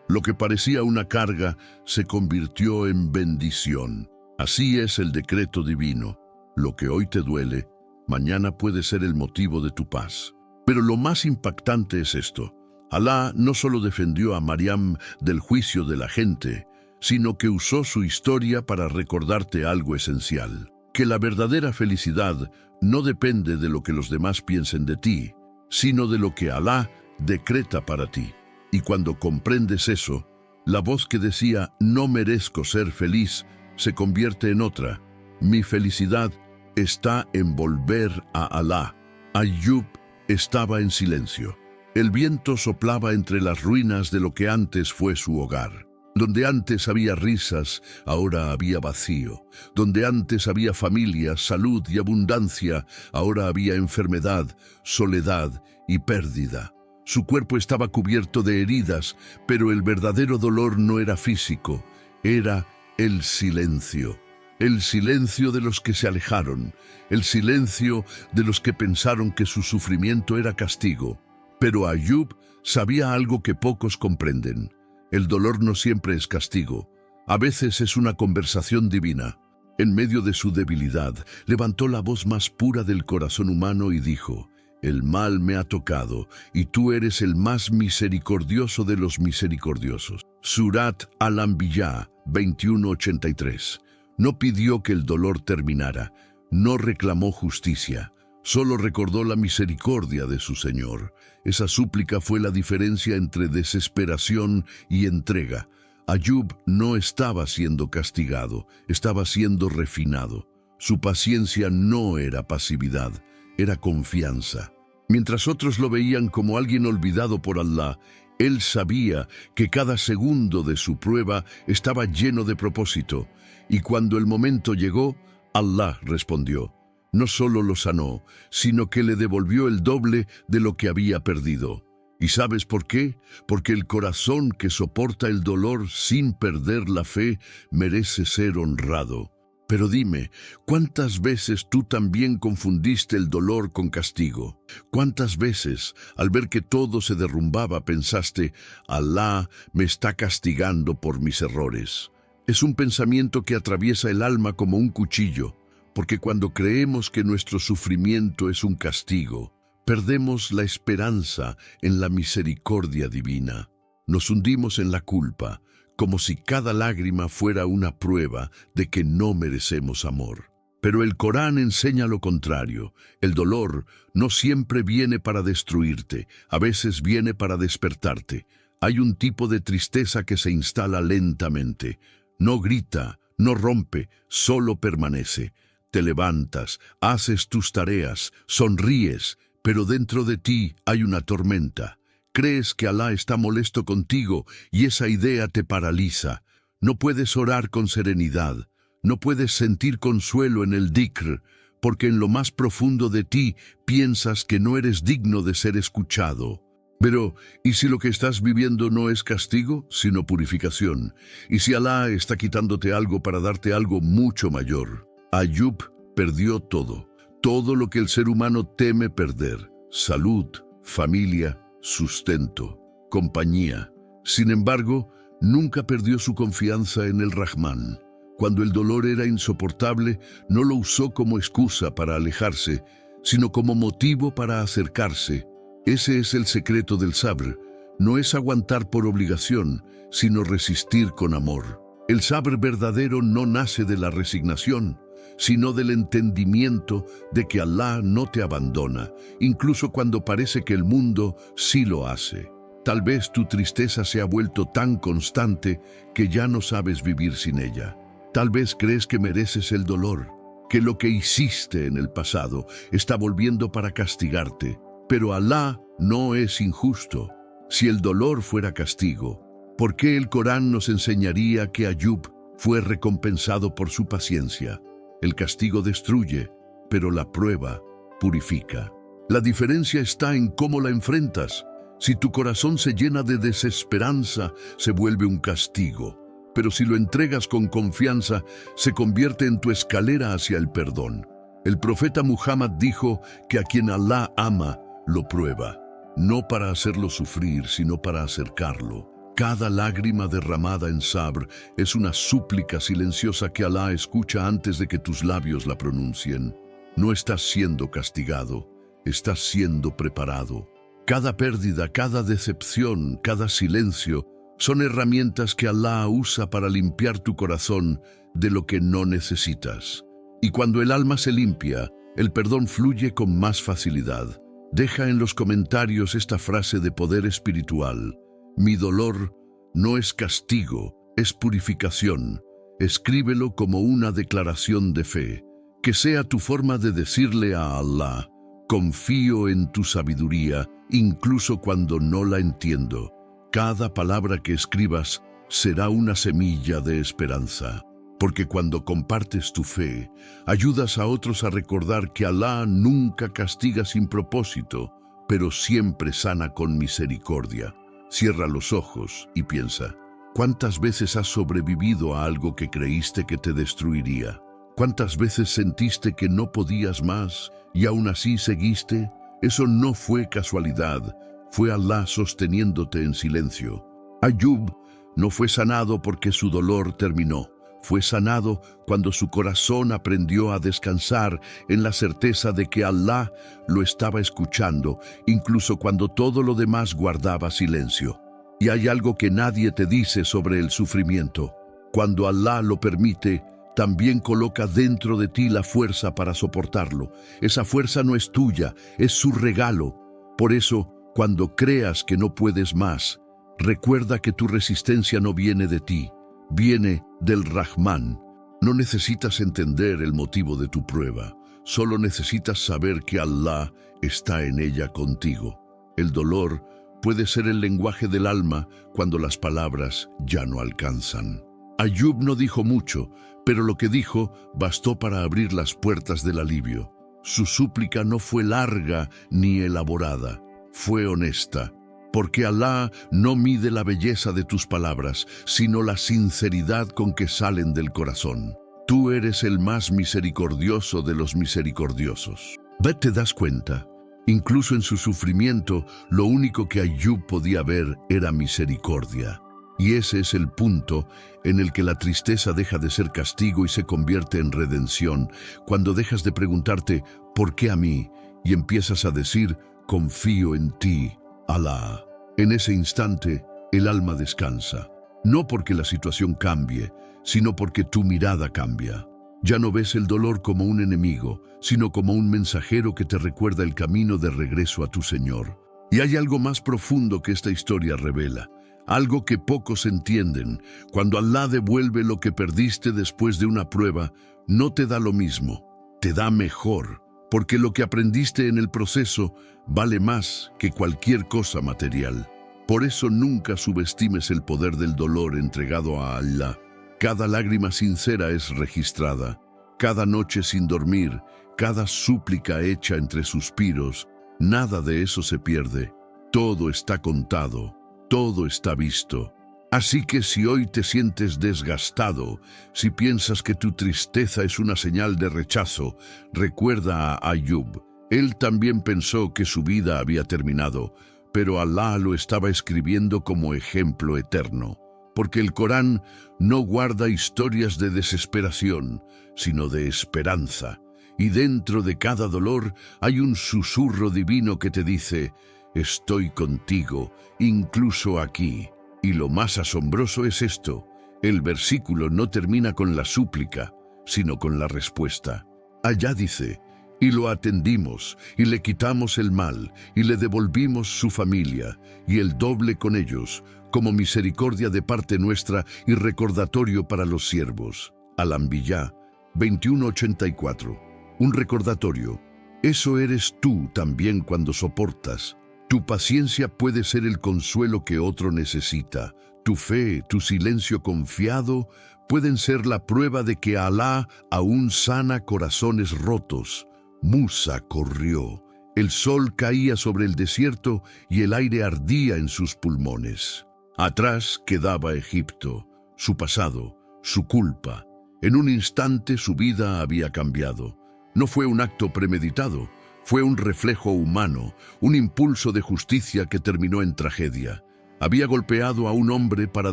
Lo que parecía una carga se convirtió en bendición. Así es el decreto divino. Lo que hoy te duele, mañana puede ser el motivo de tu paz. Pero lo más impactante es esto: Alá no solo defendió a Mariam del juicio de la gente, sino que usó su historia para recordarte algo esencial: que la verdadera felicidad no depende de lo que los demás piensen de ti, sino de lo que Alá decreta para ti. Y cuando comprendes eso, la voz que decía «no merezco ser feliz» se convierte en otra: «mi felicidad está en volver a Alá». Ayub estaba en silencio. El viento soplaba entre las ruinas de lo que antes fue su hogar. Donde antes había risas, ahora había vacío. Donde antes había familia, salud y abundancia, ahora había enfermedad, soledad y pérdida. Su cuerpo estaba cubierto de heridas, pero el verdadero dolor no era físico, era el silencio. El silencio de los que se alejaron, el silencio de los que pensaron que su sufrimiento era castigo. Pero Ayub sabía algo que pocos comprenden. El dolor no siempre es castigo. A veces es una conversación divina. En medio de su debilidad, levantó la voz más pura del corazón humano y dijo: «El mal me ha tocado, y tú eres el más misericordioso de los misericordiosos». Surat Al-Anbiya 21:83. No pidió que el dolor terminara, no reclamó justicia. Solo recordó la misericordia de su Señor. Esa súplica fue la diferencia entre desesperación y entrega. Ayub no estaba siendo castigado, estaba siendo refinado. Su paciencia no era pasividad, era confianza. Mientras otros lo veían como alguien olvidado por Allah, él sabía que cada segundo de su prueba estaba lleno de propósito. Y cuando el momento llegó, Allah respondió. No solo lo sanó, sino que le devolvió el doble de lo que había perdido. ¿Y sabes por qué? Porque el corazón que soporta el dolor sin perder la fe merece ser honrado. Pero dime, ¿cuántas veces tú también confundiste el dolor con castigo? ¿Cuántas veces, al ver que todo se derrumbaba, pensaste: «Alá me está castigando por mis errores»? Es un pensamiento que atraviesa el alma como un cuchillo. Porque cuando creemos que nuestro sufrimiento es un castigo, perdemos la esperanza en la misericordia divina. Nos hundimos en la culpa, como si cada lágrima fuera una prueba de que no merecemos amor. Pero el Corán enseña lo contrario. El dolor no siempre viene para destruirte, a veces viene para despertarte. Hay un tipo de tristeza que se instala lentamente. No grita, no rompe, solo permanece. Te levantas, haces tus tareas, sonríes, pero dentro de ti hay una tormenta. Crees que Alá está molesto contigo y esa idea te paraliza. No puedes orar con serenidad, no puedes sentir consuelo en el dhikr, porque en lo más profundo de ti piensas que no eres digno de ser escuchado. Pero, ¿y si lo que estás viviendo no es castigo, sino purificación? ¿Y si Alá está quitándote algo para darte algo mucho mayor? Ayub perdió todo, todo lo que el ser humano teme perder: salud, familia, sustento, compañía. Sin embargo, nunca perdió su confianza en el Rahman. Cuando el dolor era insoportable, no lo usó como excusa para alejarse, sino como motivo para acercarse. Ese es el secreto del sabr. No es aguantar por obligación, sino resistir con amor. El sabr verdadero no nace de la resignación, sino del entendimiento de que Alá no te abandona, incluso cuando parece que el mundo sí lo hace. Tal vez tu tristeza se ha vuelto tan constante que ya no sabes vivir sin ella. Tal vez crees que mereces el dolor, que lo que hiciste en el pasado está volviendo para castigarte. Pero Alá no es injusto. Si el dolor fuera castigo, ¿por qué el Corán nos enseñaría que Ayub fue recompensado por su paciencia? El castigo destruye, pero la prueba purifica. La diferencia está en cómo la enfrentas. Si tu corazón se llena de desesperanza, se vuelve un castigo. Pero si lo entregas con confianza, se convierte en tu escalera hacia el perdón. El profeta Muhammad dijo que a quien Alá ama, lo prueba, no para hacerlo sufrir, sino para acercarlo. Cada lágrima derramada en sabr es una súplica silenciosa que Alá escucha antes de que tus labios la pronuncien. No estás siendo castigado, estás siendo preparado. Cada pérdida, cada decepción, cada silencio son herramientas que Alá usa para limpiar tu corazón de lo que no necesitas. Y cuando el alma se limpia, el perdón fluye con más facilidad. Deja en los comentarios esta frase de poder espiritual: mi dolor no es castigo, es purificación. Escríbelo como una declaración de fe. Que sea tu forma de decirle a Allah: confío en tu sabiduría, incluso cuando no la entiendo. Cada palabra que escribas será una semilla de esperanza. Porque cuando compartes tu fe, ayudas a otros a recordar que Alá nunca castiga sin propósito, pero siempre sana con misericordia. Cierra los ojos y piensa: ¿cuántas veces has sobrevivido a algo que creíste que te destruiría? ¿Cuántas veces sentiste que no podías más y aún así seguiste? Eso no fue casualidad, fue Alá sosteniéndote en silencio. Ayub no fue sanado porque su dolor terminó. Fue sanado cuando su corazón aprendió a descansar en la certeza de que Alá lo estaba escuchando, incluso cuando todo lo demás guardaba silencio. Y hay algo que nadie te dice sobre el sufrimiento. Cuando Alá lo permite, también coloca dentro de ti la fuerza para soportarlo. Esa fuerza no es tuya, es su regalo. Por eso, cuando creas que no puedes más, recuerda que tu resistencia no viene de ti. Viene del Rahman. No necesitas entender el motivo de tu prueba, solo necesitas saber que Alá está en ella contigo. El dolor puede ser el lenguaje del alma cuando las palabras ya no alcanzan. Ayub no dijo mucho, pero lo que dijo bastó para abrir las puertas del alivio. Su súplica no fue larga ni elaborada, fue honesta. Porque Alá no mide la belleza de tus palabras, sino la sinceridad con que salen del corazón. Tú eres el más misericordioso de los misericordiosos. ¿Te das cuenta? Incluso en su sufrimiento, lo único que Ayub podía ver era misericordia. Y ese es el punto en el que la tristeza deja de ser castigo y se convierte en redención, cuando dejas de preguntarte ¿por qué a mí? Y empiezas a decir confío en ti, Alá. En ese instante, el alma descansa, no porque la situación cambie, sino porque tu mirada cambia. Ya no ves el dolor como un enemigo, sino como un mensajero que te recuerda el camino de regreso a tu Señor. Y hay algo más profundo que esta historia revela, algo que pocos entienden. Cuando Alá devuelve lo que perdiste después de una prueba, no te da lo mismo, te da mejor. Porque lo que aprendiste en el proceso vale más que cualquier cosa material. Por eso nunca subestimes el poder del dolor entregado a Allah. Cada lágrima sincera es registrada, cada noche sin dormir, cada súplica hecha entre suspiros, nada de eso se pierde. Todo está contado, todo está visto. Así que si hoy te sientes desgastado, si piensas que tu tristeza es una señal de rechazo, recuerda a Ayub. Él también pensó que su vida había terminado, pero Alá lo estaba escribiendo como ejemplo eterno. Porque el Corán no guarda historias de desesperación, sino de esperanza. Y dentro de cada dolor hay un susurro divino que te dice: estoy contigo, incluso aquí. Y lo más asombroso es esto: el versículo no termina con la súplica, sino con la respuesta. Allá dice: y lo atendimos, y le quitamos el mal, y le devolvimos su familia, y el doble con ellos, como misericordia de parte nuestra y recordatorio para los siervos. Al-Anbiya 21:84. Un recordatorio. Eso eres tú también cuando soportas. Tu paciencia puede ser el consuelo que otro necesita. Tu fe, tu silencio confiado pueden ser la prueba de que Alá aún sana corazones rotos. Musa corrió. El sol caía sobre el desierto y el aire ardía en sus pulmones. Atrás quedaba Egipto, su pasado, su culpa. En un instante su vida había cambiado. No fue un acto premeditado, fue un reflejo humano, un impulso de justicia que terminó en tragedia. Había golpeado a un hombre para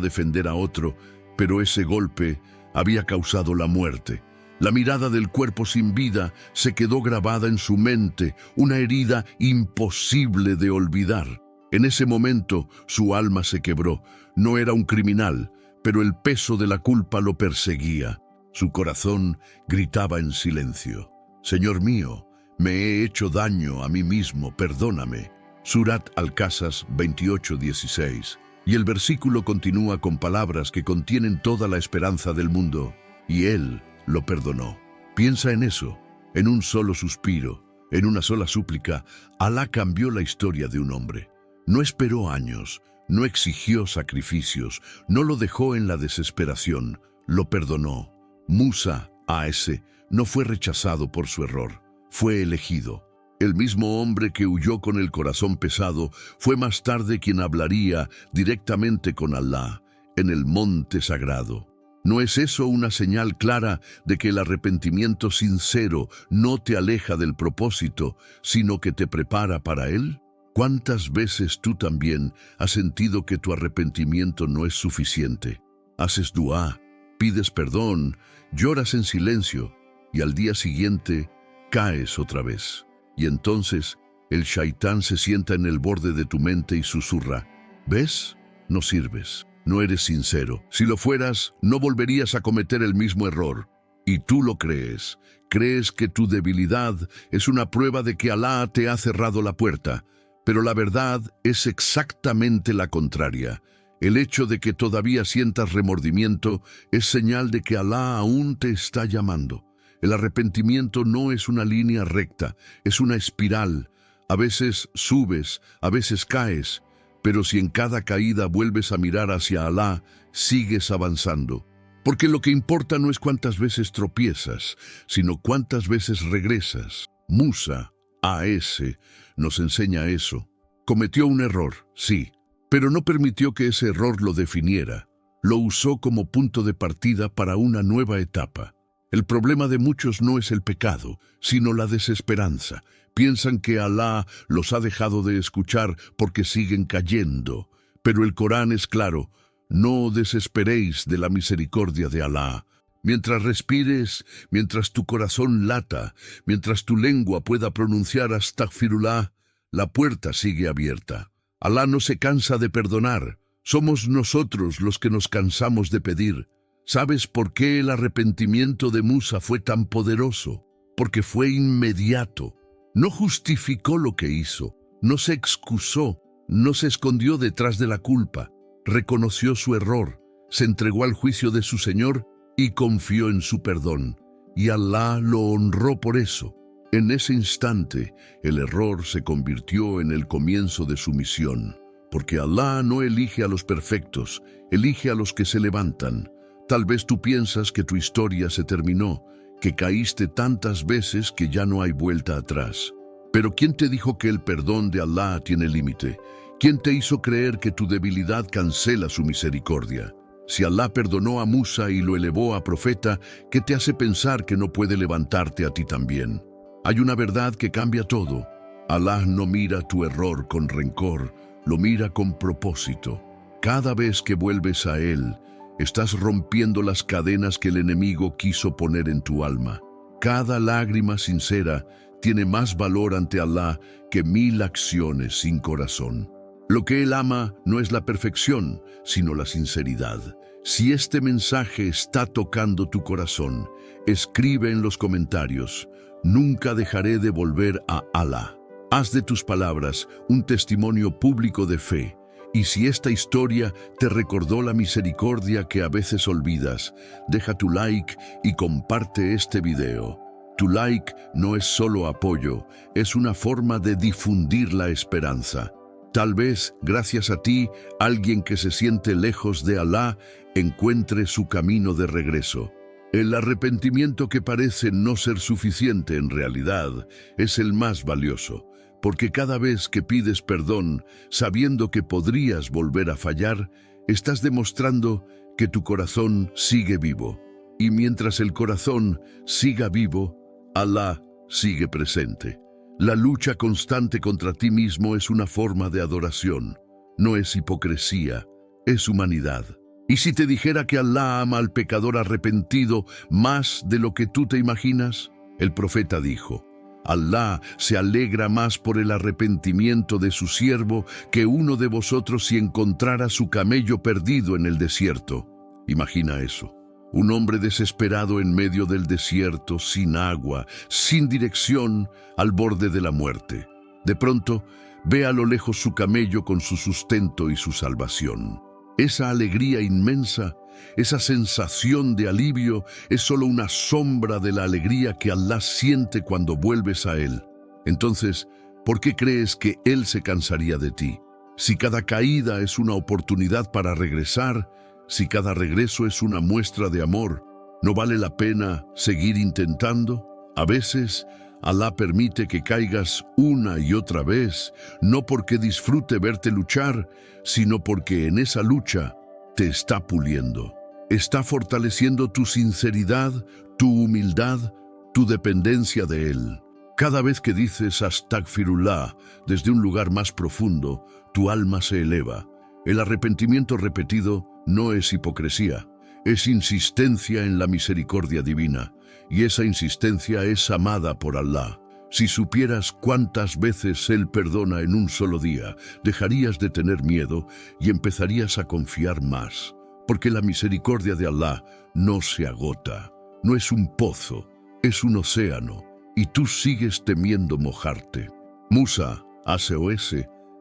defender a otro, pero ese golpe había causado la muerte. La mirada del cuerpo sin vida se quedó grabada en su mente, una herida imposible de olvidar. En ese momento su alma se quebró. No era un criminal, pero el peso de la culpa lo perseguía. Su corazón gritaba en silencio: Señor mío, me he hecho daño a mí mismo, perdóname. Surat Al-Qasas 28:16. Y el versículo continúa con palabras que contienen toda la esperanza del mundo. Y él lo perdonó. Piensa en eso, en un solo suspiro, en una sola súplica. Alá cambió la historia de un hombre. No esperó años, no exigió sacrificios, no lo dejó en la desesperación, lo perdonó. Musa, a.s., no fue rechazado por su error, fue elegido. El mismo hombre que huyó con el corazón pesado fue más tarde quien hablaría directamente con Alá en el monte sagrado. ¿No es eso una señal clara de que el arrepentimiento sincero no te aleja del propósito, sino que te prepara para él? ¿Cuántas veces tú también has sentido que tu arrepentimiento no es suficiente? Haces duá, pides perdón, lloras en silencio y al día siguiente caes otra vez. Y entonces el shaitán se sienta en el borde de tu mente y susurra: ¿ves? No sirves. No eres sincero. Si lo fueras, no volverías a cometer el mismo error. Y tú lo crees. Crees que tu debilidad es una prueba de que Alá te ha cerrado la puerta. Pero la verdad es exactamente la contraria. El hecho de que todavía sientas remordimiento es señal de que Alá aún te está llamando. El arrepentimiento no es una línea recta, es una espiral. A veces subes, a veces caes. Pero si en cada caída vuelves a mirar hacia Alá, sigues avanzando. Porque lo que importa no es cuántas veces tropiezas, sino cuántas veces regresas. Musa, a.s., nos enseña eso. Cometió un error, sí, pero no permitió que ese error lo definiera. Lo usó como punto de partida para una nueva etapa. El problema de muchos no es el pecado, sino la desesperanza. Piensan que Alá los ha dejado de escuchar porque siguen cayendo. Pero el Corán es claro: no desesperéis de la misericordia de Alá. Mientras respires, mientras tu corazón lata, mientras tu lengua pueda pronunciar Astaghfirullah, la puerta sigue abierta. Alá no se cansa de perdonar. Somos nosotros los que nos cansamos de pedir. ¿Sabes por qué el arrepentimiento de Musa fue tan poderoso? Porque fue inmediato. No justificó lo que hizo, no se excusó, no se escondió detrás de la culpa. Reconoció su error, se entregó al juicio de su Señor y confió en su perdón. Y Alá lo honró por eso. En ese instante, el error se convirtió en el comienzo de su misión. Porque Alá no elige a los perfectos, elige a los que se levantan. Tal vez tú piensas que tu historia se terminó, que caíste tantas veces que ya no hay vuelta atrás. Pero ¿quién te dijo que el perdón de Alá tiene límite? ¿Quién te hizo creer que tu debilidad cancela su misericordia? Si Alá perdonó a Musa y lo elevó a profeta, ¿qué te hace pensar que no puede levantarte a ti también? Hay una verdad que cambia todo. Alá no mira tu error con rencor, lo mira con propósito. Cada vez que vuelves a Él, estás rompiendo las cadenas que el enemigo quiso poner en tu alma. Cada lágrima sincera tiene más valor ante Alá que 1000 acciones sin corazón. Lo que Él ama no es la perfección, sino la sinceridad. Si este mensaje está tocando tu corazón, escribe en los comentarios: nunca dejaré de volver a Alá. Haz de tus palabras un testimonio público de fe. Y si esta historia te recordó la misericordia que a veces olvidas, deja tu like y comparte este video. Tu like no es solo apoyo, es una forma de difundir la esperanza. Tal vez, gracias a ti, alguien que se siente lejos de Alá encuentre su camino de regreso. El arrepentimiento que parece no ser suficiente en realidad es el más valioso, porque cada vez que pides perdón, sabiendo que podrías volver a fallar, estás demostrando que tu corazón sigue vivo. Y mientras el corazón siga vivo, Alá sigue presente. La lucha constante contra ti mismo es una forma de adoración, no es hipocresía, es humanidad. Y si te dijera que Alá ama al pecador arrepentido más de lo que tú te imaginas, el profeta dijo: Alá se alegra más por el arrepentimiento de su siervo que uno de vosotros si encontrara su camello perdido en el desierto. Imagina eso. Un hombre desesperado en medio del desierto, sin agua, sin dirección, al borde de la muerte. De pronto, ve a lo lejos su camello con su sustento y su salvación. Esa alegría inmensa, esa sensación de alivio, es solo una sombra de la alegría que Alá siente cuando vuelves a Él. Entonces, ¿por qué crees que Él se cansaría de ti? Si cada caída es una oportunidad para regresar, si cada regreso es una muestra de amor, ¿no vale la pena seguir intentando? A veces, Alá permite que caigas una y otra vez, no porque disfrute verte luchar, sino porque en esa lucha te está puliendo. Está fortaleciendo tu sinceridad, tu humildad, tu dependencia de Él. Cada vez que dices Astaghfirullah desde un lugar más profundo, tu alma se eleva. El arrepentimiento repetido no es hipocresía, es insistencia en la misericordia divina, y esa insistencia es amada por Alá. Si supieras cuántas veces Él perdona en un solo día, dejarías de tener miedo y empezarías a confiar más, porque la misericordia de Alá no se agota, no es un pozo, es un océano, y tú sigues temiendo mojarte. Musa, ACOS,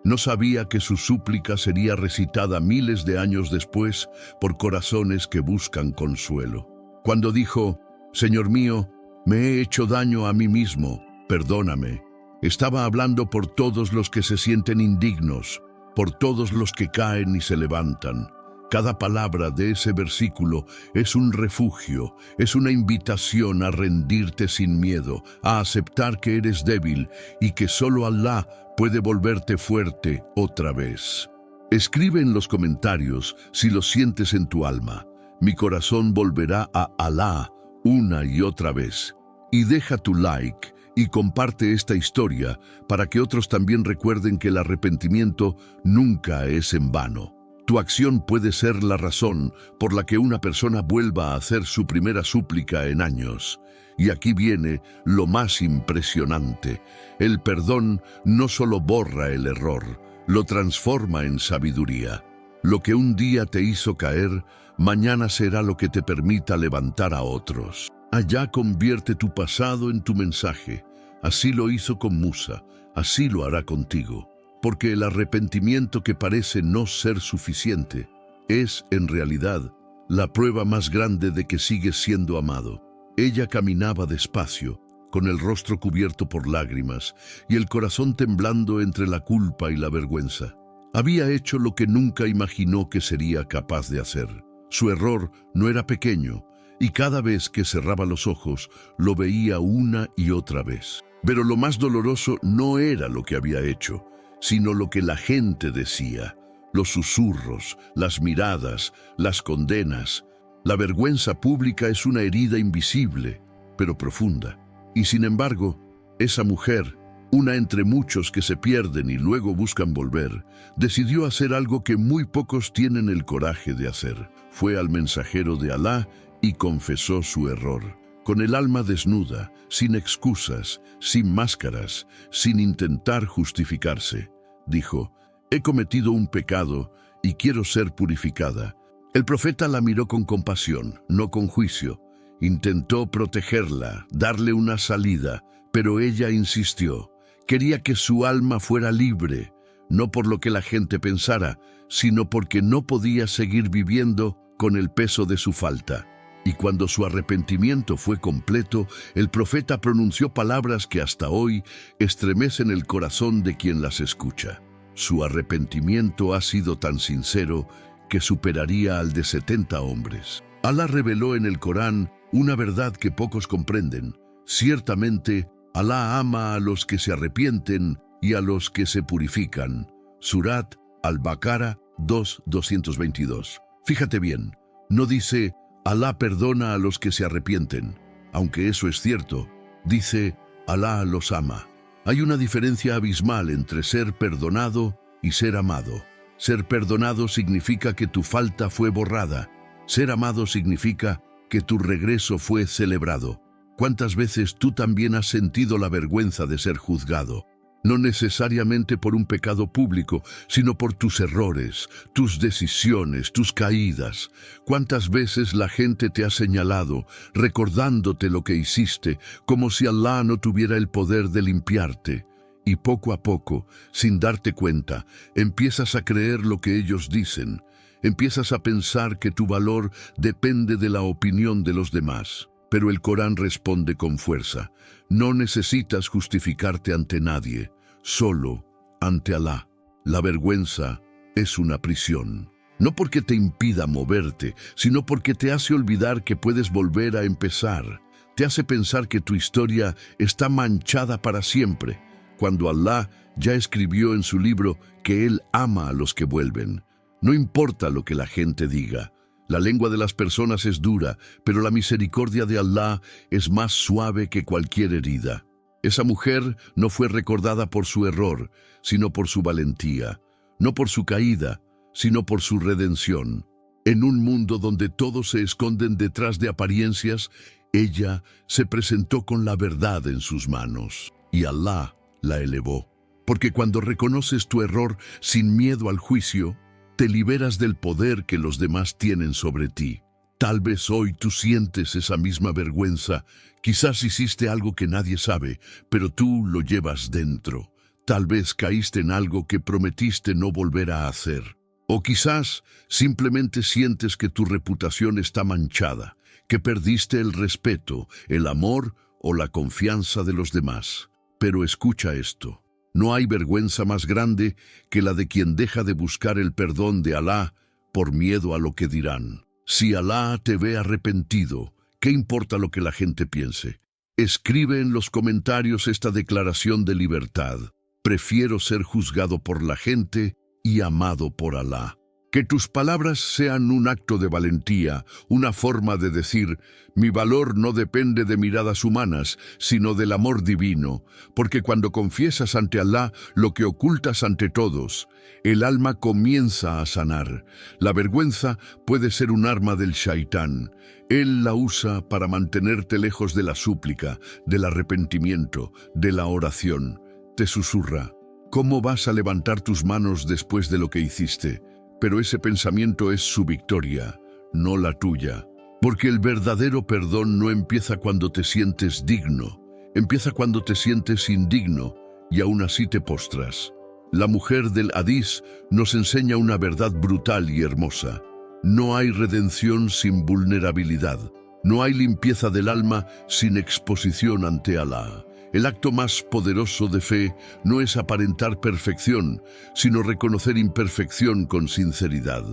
no sabía que su súplica sería recitada miles de años después por corazones que buscan consuelo. Cuando dijo: Señor mío, me he hecho daño a mí mismo, perdóname, estaba hablando por todos los que se sienten indignos, por todos los que caen y se levantan. Cada palabra de ese versículo es un refugio, es una invitación a rendirte sin miedo, a aceptar que eres débil y que solo Alá puede volverte fuerte otra vez. Escribe en los comentarios si lo sientes en tu alma. Mi corazón volverá a Alá una y otra vez. Y deja tu like y comparte esta historia para que otros también recuerden que el arrepentimiento nunca es en vano. Tu acción puede ser la razón por la que una persona vuelva a hacer su primera súplica en años. Y aquí viene lo más impresionante. El perdón no solo borra el error, lo transforma en sabiduría. Lo que un día te hizo caer, mañana será lo que te permita levantar a otros. Allá convierte tu pasado en tu mensaje. Así lo hizo con Musa, así lo hará contigo. Porque el arrepentimiento que parece no ser suficiente es, en realidad, la prueba más grande de que sigues siendo amado. Ella caminaba despacio, con el rostro cubierto por lágrimas y el corazón temblando entre la culpa y la vergüenza. Había hecho lo que nunca imaginó que sería capaz de hacer. Su error no era pequeño, y cada vez que cerraba los ojos, lo veía una y otra vez. Pero lo más doloroso no era lo que había hecho. sino lo que la gente decía, los susurros, las miradas, las condenas. La vergüenza pública es una herida invisible, pero profunda. Y sin embargo, esa mujer, una entre muchos que se pierden y luego buscan volver, decidió hacer algo que muy pocos tienen el coraje de hacer. Fue al mensajero de Alá y confesó su error. Con el alma desnuda, sin excusas, sin máscaras, sin intentar justificarse. Dijo: «He cometido un pecado y quiero ser purificada». El profeta la miró con compasión, no con juicio. Intentó protegerla, darle una salida, pero ella insistió. Quería que su alma fuera libre, no por lo que la gente pensara, sino porque no podía seguir viviendo con el peso de su falta. Y cuando su arrepentimiento fue completo, el profeta pronunció palabras que hasta hoy estremecen el corazón de quien las escucha. Su arrepentimiento ha sido tan sincero que superaría al de 70 hombres. Alá reveló en el Corán una verdad que pocos comprenden. Ciertamente, Alá ama a los que se arrepienten y a los que se purifican. Surat Al-Baqara 2:222. Fíjate bien, no dice Alá perdona a los que se arrepienten, aunque eso es cierto. Dice Alá los ama. Hay una diferencia abismal entre ser perdonado y ser amado. Ser perdonado significa que tu falta fue borrada. Ser amado significa que tu regreso fue celebrado. ¿Cuántas veces tú también has sentido la vergüenza de ser juzgado? No necesariamente por un pecado público, sino por tus errores, tus decisiones, tus caídas. ¿Cuántas veces la gente te ha señalado, recordándote lo que hiciste, como si Alá no tuviera el poder de limpiarte? Y poco a poco, sin darte cuenta, empiezas a creer lo que ellos dicen. Empiezas a pensar que tu valor depende de la opinión de los demás. Pero el Corán responde con fuerza: no necesitas justificarte ante nadie, solo ante Alá. La vergüenza es una prisión. No porque te impida moverte, sino porque te hace olvidar que puedes volver a empezar. Te hace pensar que tu historia está manchada para siempre, cuando Alá ya escribió en su libro que Él ama a los que vuelven. No importa lo que la gente diga. La lengua de las personas es dura, pero la misericordia de Alá es más suave que cualquier herida. Esa mujer no fue recordada por su error, sino por su valentía. No por su caída, sino por su redención. En un mundo donde todos se esconden detrás de apariencias, ella se presentó con la verdad en sus manos, y Alá la elevó. Porque cuando reconoces tu error sin miedo al juicio, te liberas del poder que los demás tienen sobre ti. Tal vez hoy tú sientes esa misma vergüenza. Quizás hiciste algo que nadie sabe, pero tú lo llevas dentro. Tal vez caíste en algo que prometiste no volver a hacer. O quizás simplemente sientes que tu reputación está manchada, que perdiste el respeto, el amor o la confianza de los demás. Pero escucha esto. No hay vergüenza más grande que la de quien deja de buscar el perdón de Alá por miedo a lo que dirán. Si Alá te ve arrepentido, ¿qué importa lo que la gente piense? Escribe en los comentarios esta declaración de libertad. Prefiero ser juzgado por la gente y amado por Alá. Que tus palabras sean un acto de valentía, una forma de decir: mi valor no depende de miradas humanas, sino del amor divino, porque cuando confiesas ante Alá lo que ocultas ante todos, el alma comienza a sanar. La vergüenza puede ser un arma del Shaitán. Él la usa para mantenerte lejos de la súplica, del arrepentimiento, de la oración. Te susurra: ¿cómo vas a levantar tus manos después de lo que hiciste? Pero ese pensamiento es su victoria, no la tuya. Porque el verdadero perdón no empieza cuando te sientes digno, empieza cuando te sientes indigno y aún así te postras. La mujer del Hadís nos enseña una verdad brutal y hermosa. No hay redención sin vulnerabilidad. No hay limpieza del alma sin exposición ante Alá. El acto más poderoso de fe no es aparentar perfección, sino reconocer imperfección con sinceridad.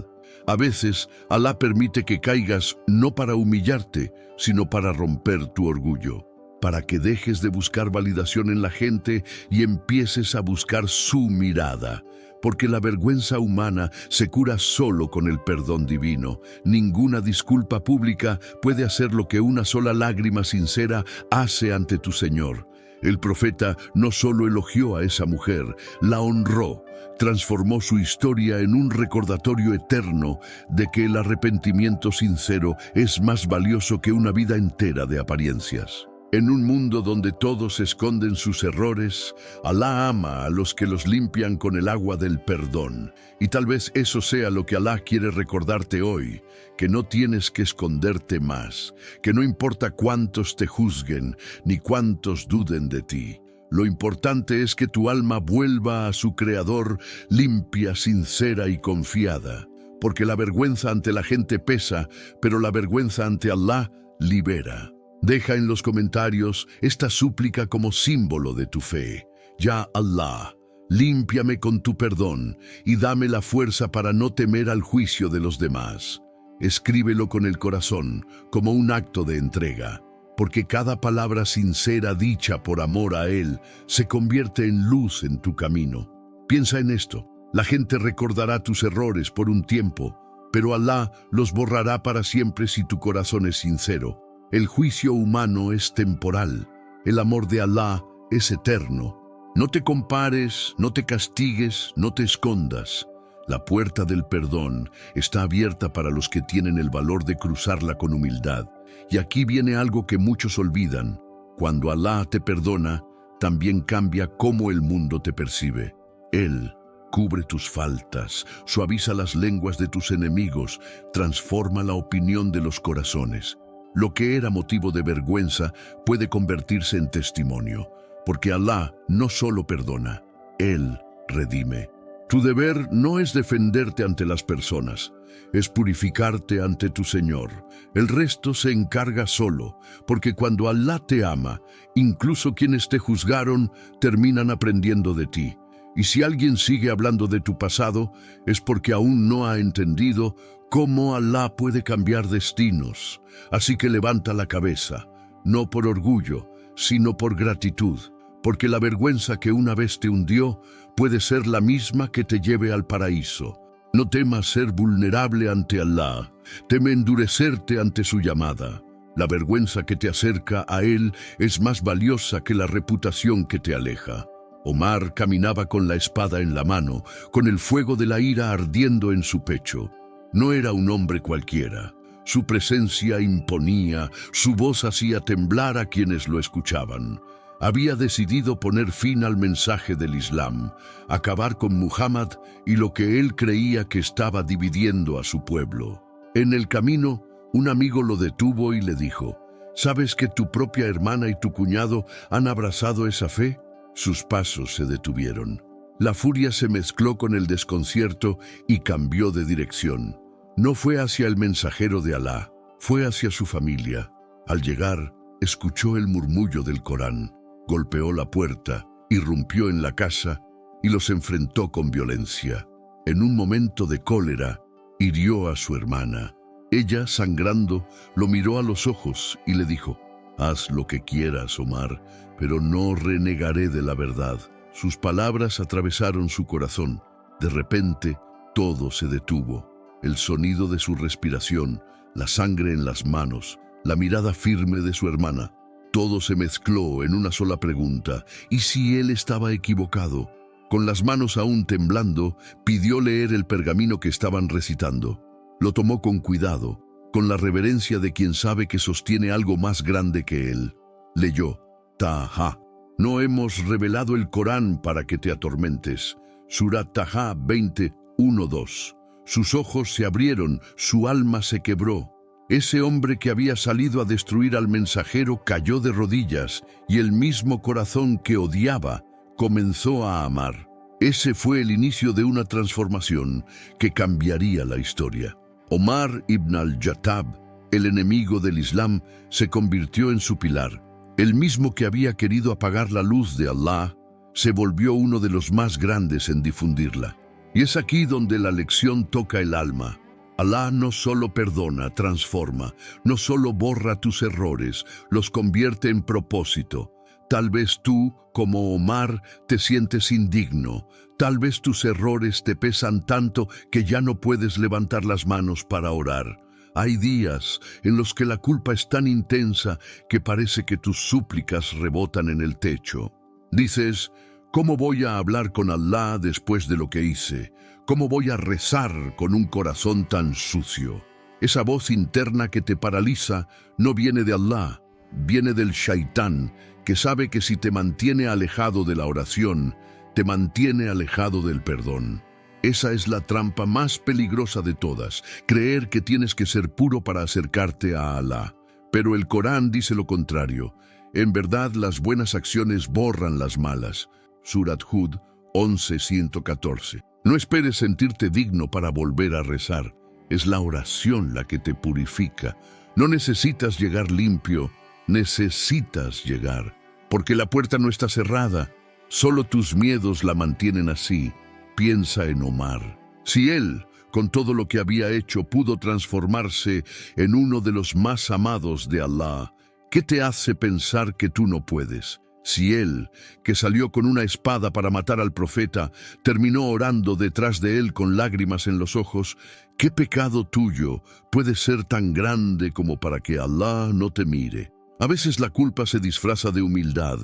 A veces, Alá permite que caigas no para humillarte, sino para romper tu orgullo. para que dejes de buscar validación en la gente y empieces a buscar su mirada. Porque la vergüenza humana se cura solo con el perdón divino. Ninguna disculpa pública puede hacer lo que una sola lágrima sincera hace ante tu Señor. El profeta no solo elogió a esa mujer, la honró, transformó su historia en un recordatorio eterno de que el arrepentimiento sincero es más valioso que una vida entera de apariencias. En un mundo donde todos esconden sus errores, Alá ama a los que los limpian con el agua del perdón. Y tal vez eso sea lo que Alá quiere recordarte hoy, que no tienes que esconderte más, que no importa cuántos te juzguen, ni cuántos duden de ti. Lo importante es que tu alma vuelva a su Creador limpia, sincera y confiada, porque la vergüenza ante la gente pesa, pero la vergüenza ante Alá libera. Deja en los comentarios esta súplica como símbolo de tu fe. Ya Allah, límpiame con tu perdón y dame la fuerza para no temer al juicio de los demás. Escríbelo con el corazón como un acto de entrega, porque cada palabra sincera dicha por amor a Él se convierte en luz en tu camino. Piensa en esto, la gente recordará tus errores por un tiempo, pero Alá los borrará para siempre si tu corazón es sincero. El juicio humano es temporal, el amor de Alá es eterno. No te compares, no te castigues, no te escondas. La puerta del perdón está abierta para los que tienen el valor de cruzarla con humildad. Y aquí viene algo que muchos olvidan. Cuando Alá te perdona, también cambia cómo el mundo te percibe. Él cubre tus faltas, suaviza las lenguas de tus enemigos, transforma la opinión de los corazones. Lo que era motivo de vergüenza puede convertirse en testimonio, porque Alá no solo perdona, Él redime. Tu deber no es defenderte ante las personas, es purificarte ante tu Señor. El resto se encarga solo, porque cuando Alá te ama, incluso quienes te juzgaron terminan aprendiendo de ti. Y si alguien sigue hablando de tu pasado, es porque aún no ha entendido cómo Alá puede cambiar destinos. Así que levanta la cabeza, no por orgullo, sino por gratitud, porque la vergüenza que una vez te hundió puede ser la misma que te lleve al paraíso. No temas ser vulnerable ante Alá, teme endurecerte ante su llamada. La vergüenza que te acerca a Él es más valiosa que la reputación que te aleja. Omar caminaba con la espada en la mano, con el fuego de la ira ardiendo en su pecho. No era un hombre cualquiera. Su presencia imponía, su voz hacía temblar a quienes lo escuchaban. Había decidido poner fin al mensaje del Islam, acabar con Muhammad y lo que él creía que estaba dividiendo a su pueblo. En el camino, un amigo lo detuvo y le dijo: ¿sabes que tu propia hermana y tu cuñado han abrazado esa fe? Sus pasos se detuvieron. La furia se mezcló con el desconcierto y cambió de dirección. No fue hacia el mensajero de Alá, fue hacia su familia. Al llegar, escuchó el murmullo del Corán, golpeó la puerta, irrumpió en la casa y los enfrentó con violencia. En un momento de cólera, hirió a su hermana. Ella, sangrando, lo miró a los ojos y le dijo: haz lo que quieras, Omar, pero no renegaré de la verdad. Sus palabras atravesaron su corazón. De repente, todo se detuvo. El sonido de su respiración, la sangre en las manos, la mirada firme de su hermana. Todo se mezcló en una sola pregunta: ¿y si él estaba equivocado? Con las manos aún temblando, pidió leer el pergamino que estaban recitando. Lo tomó con cuidado, con la reverencia de quien sabe que sostiene algo más grande que él. Leyó: Taha, no hemos revelado el Corán para que te atormentes. Surat Taha 20:1-2. Sus ojos se abrieron, su alma se quebró. Ese hombre que había salido a destruir al mensajero cayó de rodillas y el mismo corazón que odiaba comenzó a amar. Ese fue el inicio de una transformación que cambiaría la historia. Omar ibn al-Jattab, el enemigo del Islam, se convirtió en su pilar. El mismo que había querido apagar la luz de Allah, se volvió uno de los más grandes en difundirla. Y es aquí donde la lección toca el alma. Alá no solo perdona, transforma, no solo borra tus errores, los convierte en propósito. Tal vez tú, como Omar, te sientes indigno. Tal vez tus errores te pesan tanto que ya no puedes levantar las manos para orar. Hay días en los que la culpa es tan intensa que parece que tus súplicas rebotan en el techo. Dices, ¿cómo voy a hablar con Alá después de lo que hice? ¿Cómo voy a rezar con un corazón tan sucio? Esa voz interna que te paraliza no viene de Alá, viene del Shaitán, que sabe que si te mantiene alejado de la oración, te mantiene alejado del perdón. Esa es la trampa más peligrosa de todas, creer que tienes que ser puro para acercarte a Alá. Pero el Corán dice lo contrario. En verdad, las buenas acciones borran las malas. Surat Hud 11:114. No esperes sentirte digno para volver a rezar. Es la oración la que te purifica. No necesitas llegar limpio, necesitas llegar. Porque la puerta no está cerrada. Solo tus miedos la mantienen así. Piensa en Omar. Si él, con todo lo que había hecho, pudo transformarse en uno de los más amados de Alá, ¿qué te hace pensar que tú no puedes? Si él, que salió con una espada para matar al profeta, terminó orando detrás de él con lágrimas en los ojos, ¿qué pecado tuyo puede ser tan grande como para que Alá no te mire? A veces la culpa se disfraza de humildad,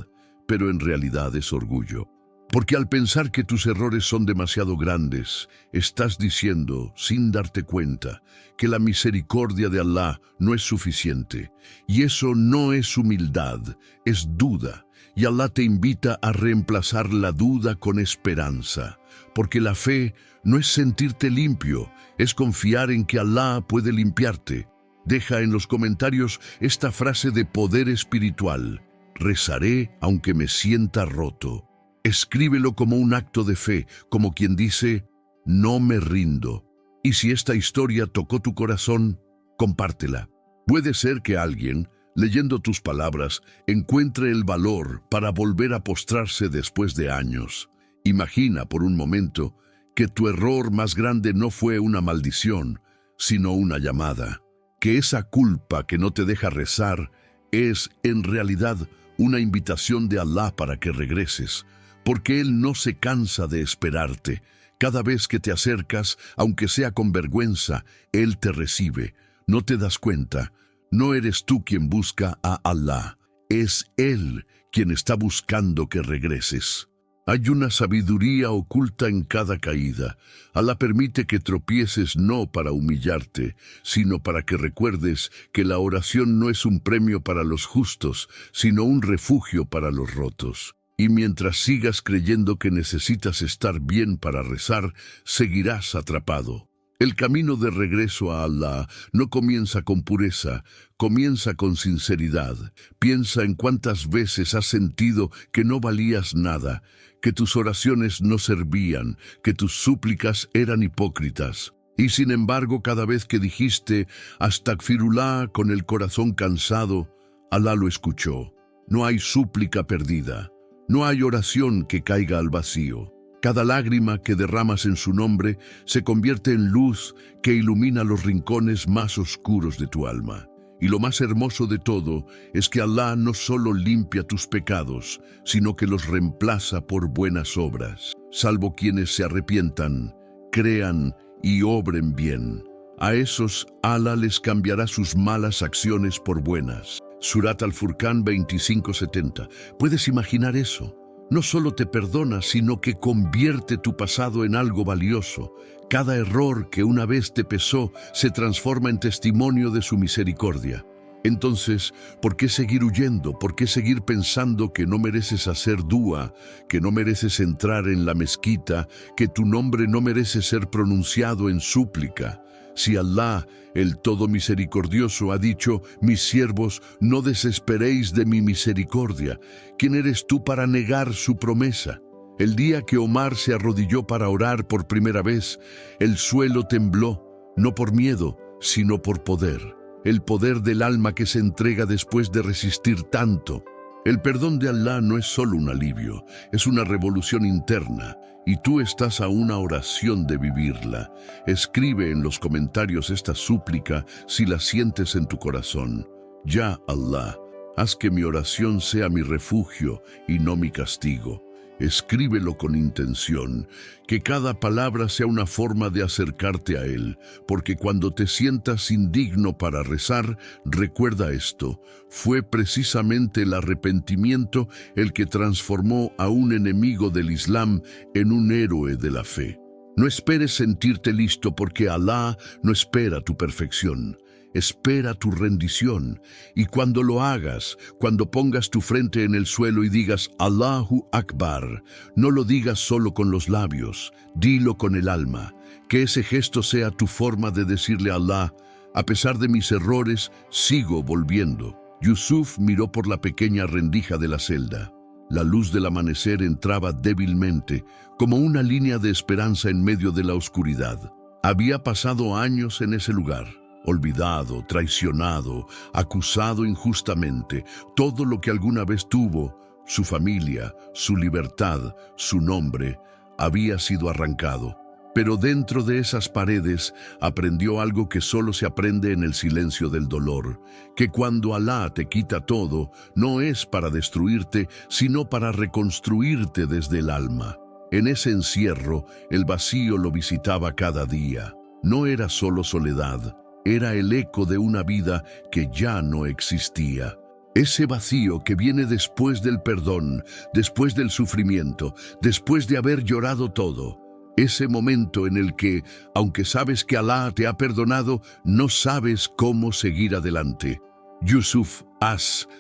pero en realidad es orgullo. Porque al pensar que tus errores son demasiado grandes, estás diciendo, sin darte cuenta, que la misericordia de Alá no es suficiente. Y eso no es humildad, es duda. Y Alá te invita a reemplazar la duda con esperanza. Porque la fe no es sentirte limpio, es confiar en que Alá puede limpiarte. Deja en los comentarios esta frase de poder espiritual. Rezaré aunque me sienta roto. Escríbelo como un acto de fe, como quien dice, no me rindo. Y si esta historia tocó tu corazón, compártela. Puede ser que alguien, leyendo tus palabras, encuentre el valor para volver a postrarse después de años. Imagina por un momento que tu error más grande no fue una maldición, sino una llamada. Que esa culpa que no te deja rezar es, en realidad, una invitación de Alá para que regreses. Porque Él no se cansa de esperarte. Cada vez que te acercas, aunque sea con vergüenza, Él te recibe. No te das cuenta. No eres tú quien busca a Alá. Es Él quien está buscando que regreses. Hay una sabiduría oculta en cada caída. Alá permite que tropieces no para humillarte, sino para que recuerdes que la oración no es un premio para los justos, sino un refugio para los rotos. Y mientras sigas creyendo que necesitas estar bien para rezar, seguirás atrapado. El camino de regreso a Alá no comienza con pureza, comienza con sinceridad. Piensa en cuántas veces has sentido que no valías nada, que tus oraciones no servían, que tus súplicas eran hipócritas. Y sin embargo, cada vez que dijiste Astagfirullah con el corazón cansado, Alá lo escuchó. No hay súplica perdida. No hay oración que caiga al vacío. Cada lágrima que derramas en su nombre se convierte en luz que ilumina los rincones más oscuros de tu alma. Y lo más hermoso de todo es que Alá no solo limpia tus pecados, sino que los reemplaza por buenas obras, salvo quienes se arrepientan, crean y obren bien. A esos Alá les cambiará sus malas acciones por buenas. Surat Al-Furqán 25:70. ¿Puedes imaginar eso? No solo te perdona, sino que convierte tu pasado en algo valioso. Cada error que una vez te pesó se transforma en testimonio de su misericordia. Entonces, ¿por qué seguir huyendo? ¿Por qué seguir pensando que no mereces hacer dua, que no mereces entrar en la mezquita, que tu nombre no merece ser pronunciado en súplica? Si Alá, el Todo Misericordioso, ha dicho, mis siervos, no desesperéis de mi misericordia, ¿quién eres tú para negar su promesa? El día que Omar se arrodilló para orar por primera vez, el suelo tembló, no por miedo, sino por poder. El poder del alma que se entrega después de resistir tanto. El perdón de Allah no es solo un alivio, es una revolución interna, y tú estás a una oración de vivirla. Escribe en los comentarios esta súplica si la sientes en tu corazón. Ya Allah, haz que mi oración sea mi refugio y no mi castigo. Escríbelo con intención, que cada palabra sea una forma de acercarte a Él, porque cuando te sientas indigno para rezar, recuerda esto: fue precisamente el arrepentimiento el que transformó a un enemigo del Islam en un héroe de la fe. No esperes sentirte listo, porque Allah no espera tu perfección. Espera tu rendición, y cuando lo hagas, cuando pongas tu frente en el suelo y digas Allahu Akbar, no lo digas solo con los labios, dilo con el alma. Que ese gesto sea tu forma de decirle a Allah: a pesar de mis errores, sigo volviendo. Yusuf miró por la pequeña rendija de la celda. La luz del amanecer entraba débilmente, como una línea de esperanza en medio de la oscuridad. Había pasado años en ese lugar. Olvidado, traicionado, acusado injustamente, todo lo que alguna vez tuvo, su familia, su libertad, su nombre, había sido arrancado. Pero dentro de esas paredes aprendió algo que solo se aprende en el silencio del dolor, que cuando Allah te quita todo, no es para destruirte, sino para reconstruirte desde el alma. En ese encierro, el vacío lo visitaba cada día. No era solo soledad, era el eco de una vida que ya no existía. Ese vacío que viene después del perdón, después del sufrimiento, después de haber llorado todo. Ese momento en el que, aunque sabes que Allah te ha perdonado, no sabes cómo seguir adelante. Yusuf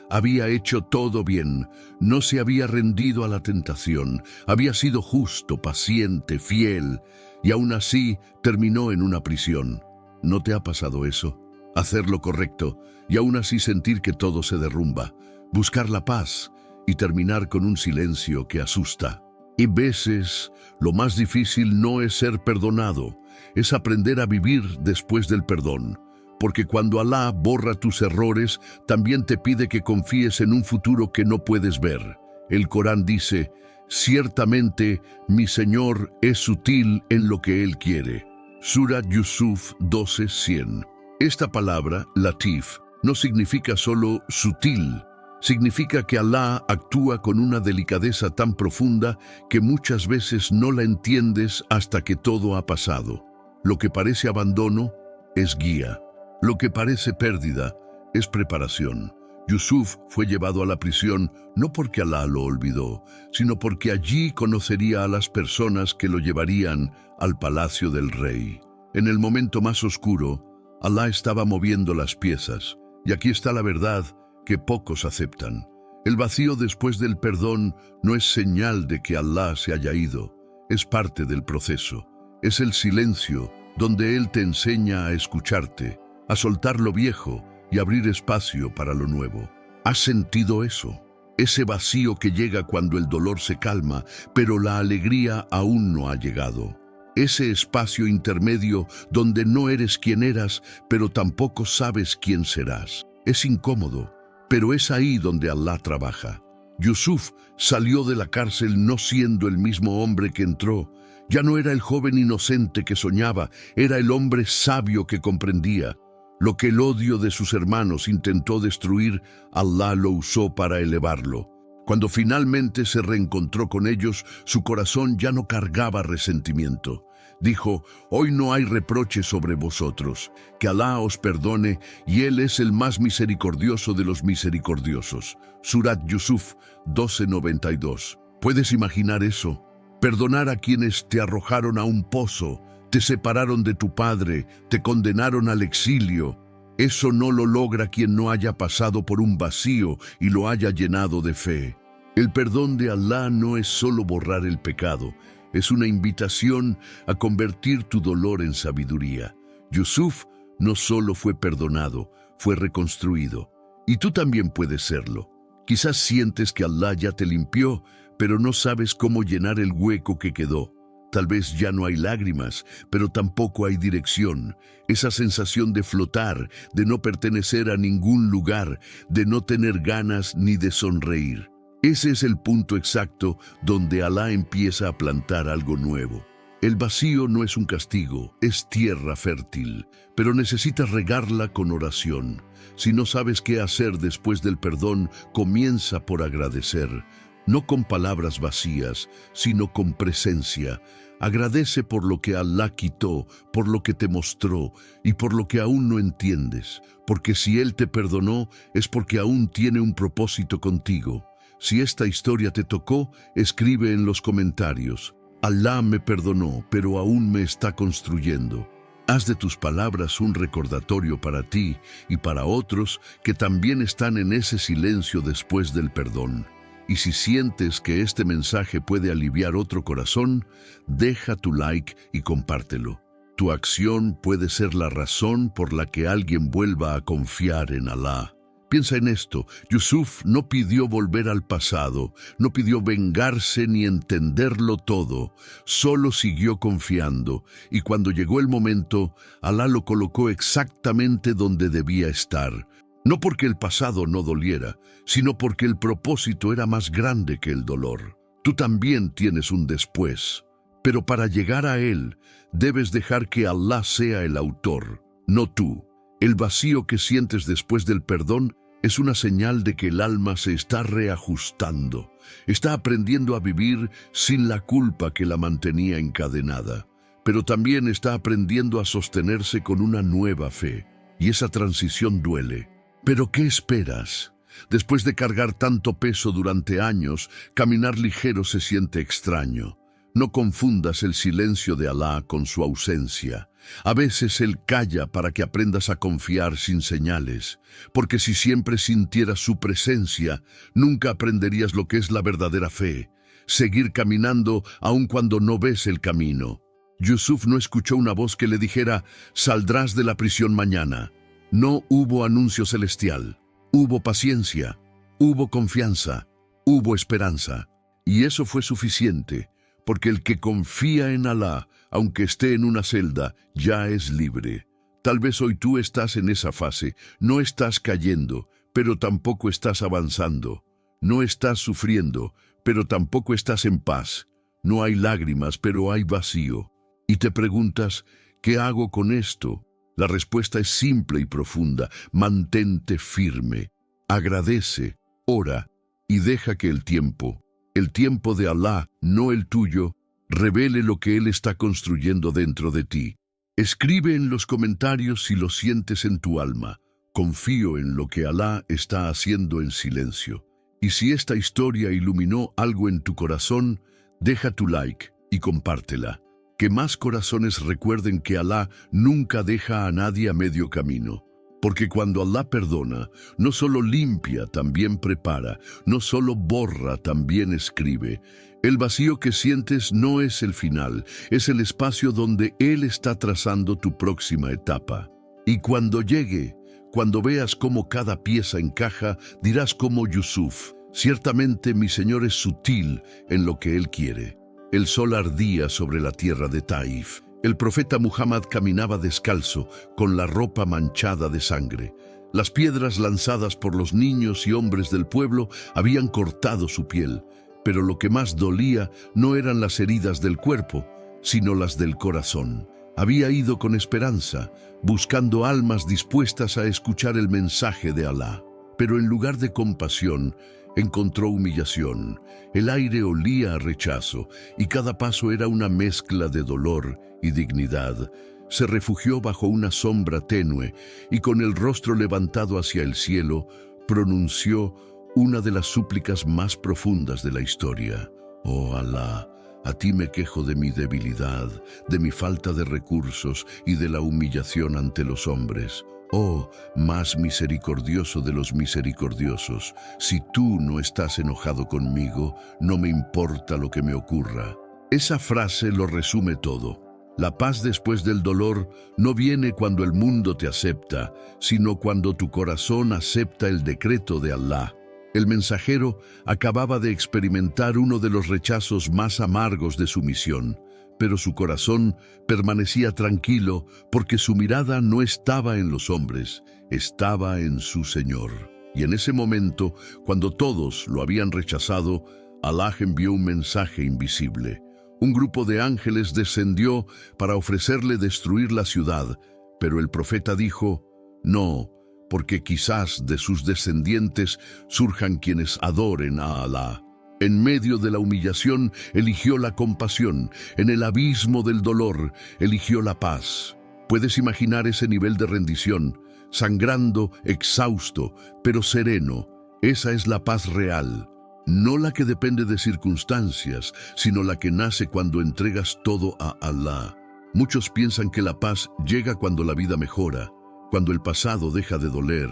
había hecho todo bien, no se había rendido a la tentación, había sido justo, paciente, fiel, y aún así terminó en una prisión. ¿No te ha pasado eso? Hacer lo correcto y aún así sentir que todo se derrumba, buscar la paz y terminar con un silencio que asusta. Y veces lo más difícil no es ser perdonado, es aprender a vivir después del perdón. Porque cuando Allah borra tus errores, también te pide que confíes en un futuro que no puedes ver. El Corán dice: ciertamente mi Señor es sutil en lo que Él quiere. Surat Yusuf 12:100. Esta palabra, latif, no significa solo sutil, significa que Allah actúa con una delicadeza tan profunda que muchas veces no la entiendes hasta que todo ha pasado. Lo que parece abandono es guía. Lo que parece pérdida es preparación. Yusuf fue llevado a la prisión no porque Allah lo olvidó, sino porque allí conocería a las personas que lo llevarían al palacio del rey. En el momento más oscuro, Allah estaba moviendo las piezas, y aquí está la verdad que pocos aceptan. El vacío después del perdón no es señal de que Allah se haya ido, es parte del proceso. Es el silencio donde Él te enseña a escucharte, a soltar lo viejo y abrir espacio para lo nuevo. ¿Has sentido eso? Ese vacío que llega cuando el dolor se calma, pero la alegría aún no ha llegado. Ese espacio intermedio donde no eres quien eras, pero tampoco sabes quién serás. Es incómodo, pero es ahí donde Allah trabaja. Yusuf salió de la cárcel no siendo el mismo hombre que entró. Ya no era el joven inocente que soñaba, era el hombre sabio que comprendía. Lo que el odio de sus hermanos intentó destruir, Allah lo usó para elevarlo. Cuando finalmente se reencontró con ellos, su corazón ya no cargaba resentimiento. Dijo: hoy no hay reproche sobre vosotros, que Allah os perdone, y Él es el más misericordioso de los misericordiosos. Surat Yusuf 12:92. ¿Puedes imaginar eso? Perdonar a quienes te arrojaron a un pozo, te separaron de tu padre, te condenaron al exilio. Eso no lo logra quien no haya pasado por un vacío y lo haya llenado de fe. El perdón de Allah no es solo borrar el pecado, es una invitación a convertir tu dolor en sabiduría. Yusuf no solo fue perdonado, fue reconstruido. Y tú también puedes serlo. Quizás sientes que Allah ya te limpió, pero no sabes cómo llenar el hueco que quedó. Tal vez ya no hay lágrimas, pero tampoco hay dirección. Esa sensación de flotar, de no pertenecer a ningún lugar, de no tener ganas ni de sonreír. Ese es el punto exacto donde Alá empieza a plantar algo nuevo. El vacío no es un castigo, es tierra fértil, pero necesitas regarla con oración. Si no sabes qué hacer después del perdón, comienza por agradecer. No con palabras vacías, sino con presencia. Agradece por lo que Alá quitó, por lo que te mostró y por lo que aún no entiendes. Porque si Él te perdonó, es porque aún tiene un propósito contigo. Si esta historia te tocó, escribe en los comentarios: Alá me perdonó, pero aún me está construyendo. Haz de tus palabras un recordatorio para ti y para otros que también están en ese silencio después del perdón. Y si sientes que este mensaje puede aliviar otro corazón, deja tu like y compártelo. Tu acción puede ser la razón por la que alguien vuelva a confiar en Alá. Piensa en esto: Yusuf no pidió volver al pasado, no pidió vengarse ni entenderlo todo, solo siguió confiando, y cuando llegó el momento, Alá lo colocó exactamente donde debía estar. No porque el pasado no doliera, sino porque el propósito era más grande que el dolor. Tú también tienes un después, pero para llegar a él, debes dejar que Alá sea el autor, no tú. El vacío que sientes después del perdón es una señal de que el alma se está reajustando, está aprendiendo a vivir sin la culpa que la mantenía encadenada, pero también está aprendiendo a sostenerse con una nueva fe, y esa transición duele. ¿Pero qué esperas? Después de cargar tanto peso durante años, caminar ligero se siente extraño. No confundas el silencio de Alá con su ausencia. A veces Él calla para que aprendas a confiar sin señales, porque si siempre sintieras su presencia, nunca aprenderías lo que es la verdadera fe, seguir caminando aun cuando no ves el camino. Yusuf no escuchó una voz que le dijera: saldrás de la prisión mañana. No hubo anuncio celestial, hubo paciencia, hubo confianza, hubo esperanza. Y eso fue suficiente, porque el que confía en Alá, aunque esté en una celda, ya es libre. Tal vez hoy tú estás en esa fase, no estás cayendo, pero tampoco estás avanzando. No estás sufriendo, pero tampoco estás en paz. No hay lágrimas, pero hay vacío. Y te preguntas: ¿qué hago con esto? La respuesta es simple y profunda: mantente firme, agradece, ora y deja que el tiempo de Alá, no el tuyo, revele lo que Él está construyendo dentro de ti. Escribe en los comentarios si lo sientes en tu alma: confío en lo que Alá está haciendo en silencio. Y si esta historia iluminó algo en tu corazón, deja tu like y compártela. Que más corazones recuerden que Alá nunca deja a nadie a medio camino. Porque cuando Alá perdona, no solo limpia, también prepara, no solo borra, también escribe. El vacío que sientes no es el final, es el espacio donde Él está trazando tu próxima etapa. Y cuando llegue, cuando veas cómo cada pieza encaja, dirás como Yusuf: ciertamente mi Señor es sutil en lo que Él quiere. El sol ardía sobre la tierra de Taif. El profeta Muhammad caminaba descalzo, con la ropa manchada de sangre. Las piedras lanzadas por los niños y hombres del pueblo habían cortado su piel, pero lo que más dolía no eran las heridas del cuerpo, sino las del corazón. Había ido con esperanza, buscando almas dispuestas a escuchar el mensaje de Alá. Pero en lugar de compasión, encontró humillación. El aire olía a rechazo y cada paso era una mezcla de dolor y dignidad. Se refugió bajo una sombra tenue y con el rostro levantado hacia el cielo, pronunció una de las súplicas más profundas de la historia: Oh Alá, a ti me quejo de mi debilidad, de mi falta de recursos y de la humillación ante los hombres. Oh, más misericordioso de los misericordiosos, si tú no estás enojado conmigo, no me importa lo que me ocurra. Esa frase lo resume todo. La paz después del dolor no viene cuando el mundo te acepta, sino cuando tu corazón acepta el decreto de Alá. El mensajero acababa de experimentar uno de los rechazos más amargos de su misión, pero su corazón permanecía tranquilo porque su mirada no estaba en los hombres, estaba en su Señor. Y en ese momento, cuando todos lo habían rechazado, Alá envió un mensaje invisible. Un grupo de ángeles descendió para ofrecerle destruir la ciudad, pero el profeta dijo, no, porque quizás de sus descendientes surjan quienes adoren a Alá. En medio de la humillación, eligió la compasión. En el abismo del dolor, eligió la paz. Puedes imaginar ese nivel de rendición, sangrando, exhausto, pero sereno. Esa es la paz real. No la que depende de circunstancias, sino la que nace cuando entregas todo a Alá. Muchos piensan que la paz llega cuando la vida mejora, cuando el pasado deja de doler,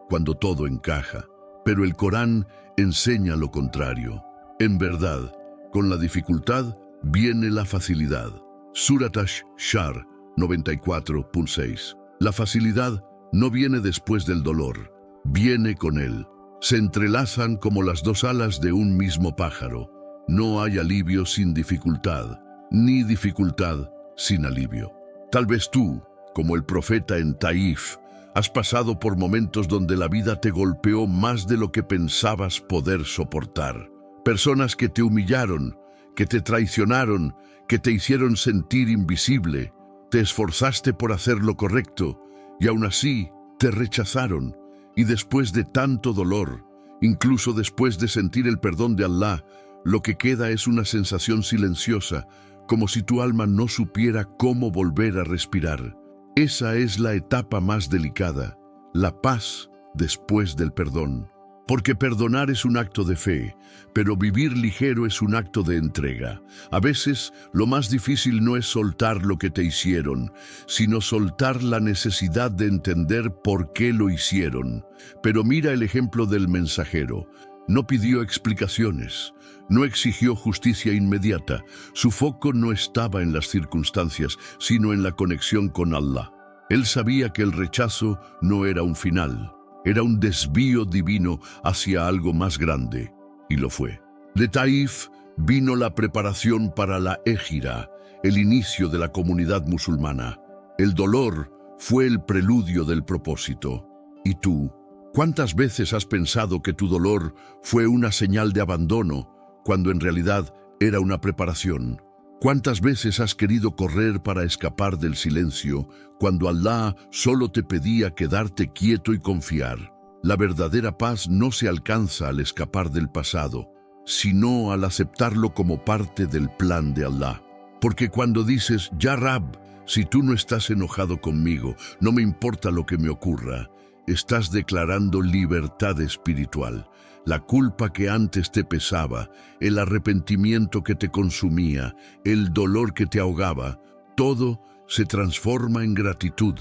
cuando todo encaja. Pero el Corán enseña lo contrario. En verdad, con la dificultad viene la facilidad. Surat Ash-Shar 94.6. La facilidad no viene después del dolor, viene con él. Se entrelazan como las dos alas de un mismo pájaro. No hay alivio sin dificultad, ni dificultad sin alivio. Tal vez tú, como el profeta en Taif, has pasado por momentos donde la vida te golpeó más de lo que pensabas poder soportar. Personas que te humillaron, que te traicionaron, que te hicieron sentir invisible. Te esforzaste por hacer lo correcto y aún así te rechazaron. Y después de tanto dolor, incluso después de sentir el perdón de Alá, lo que queda es una sensación silenciosa, como si tu alma no supiera cómo volver a respirar. Esa es la etapa más delicada, la paz después del perdón. Porque perdonar es un acto de fe, pero vivir ligero es un acto de entrega. A veces, lo más difícil no es soltar lo que te hicieron, sino soltar la necesidad de entender por qué lo hicieron. Pero mira el ejemplo del mensajero. No pidió explicaciones, no exigió justicia inmediata. Su foco no estaba en las circunstancias, sino en la conexión con Allah. Él sabía que el rechazo no era un final. Era un desvío divino hacia algo más grande, y lo fue. De Taif vino la preparación para la Égira, el inicio de la comunidad musulmana. El dolor fue el preludio del propósito. ¿Y tú? ¿Cuántas veces has pensado que tu dolor fue una señal de abandono, cuando en realidad era una preparación? ¿Cuántas veces has querido correr para escapar del silencio, cuando Allah solo te pedía quedarte quieto y confiar? La verdadera paz no se alcanza al escapar del pasado, sino al aceptarlo como parte del plan de Allah. Porque cuando dices, Ya Rab, si tú no estás enojado conmigo, no me importa lo que me ocurra, estás declarando libertad espiritual. La culpa que antes te pesaba, el arrepentimiento que te consumía, el dolor que te ahogaba, todo se transforma en gratitud.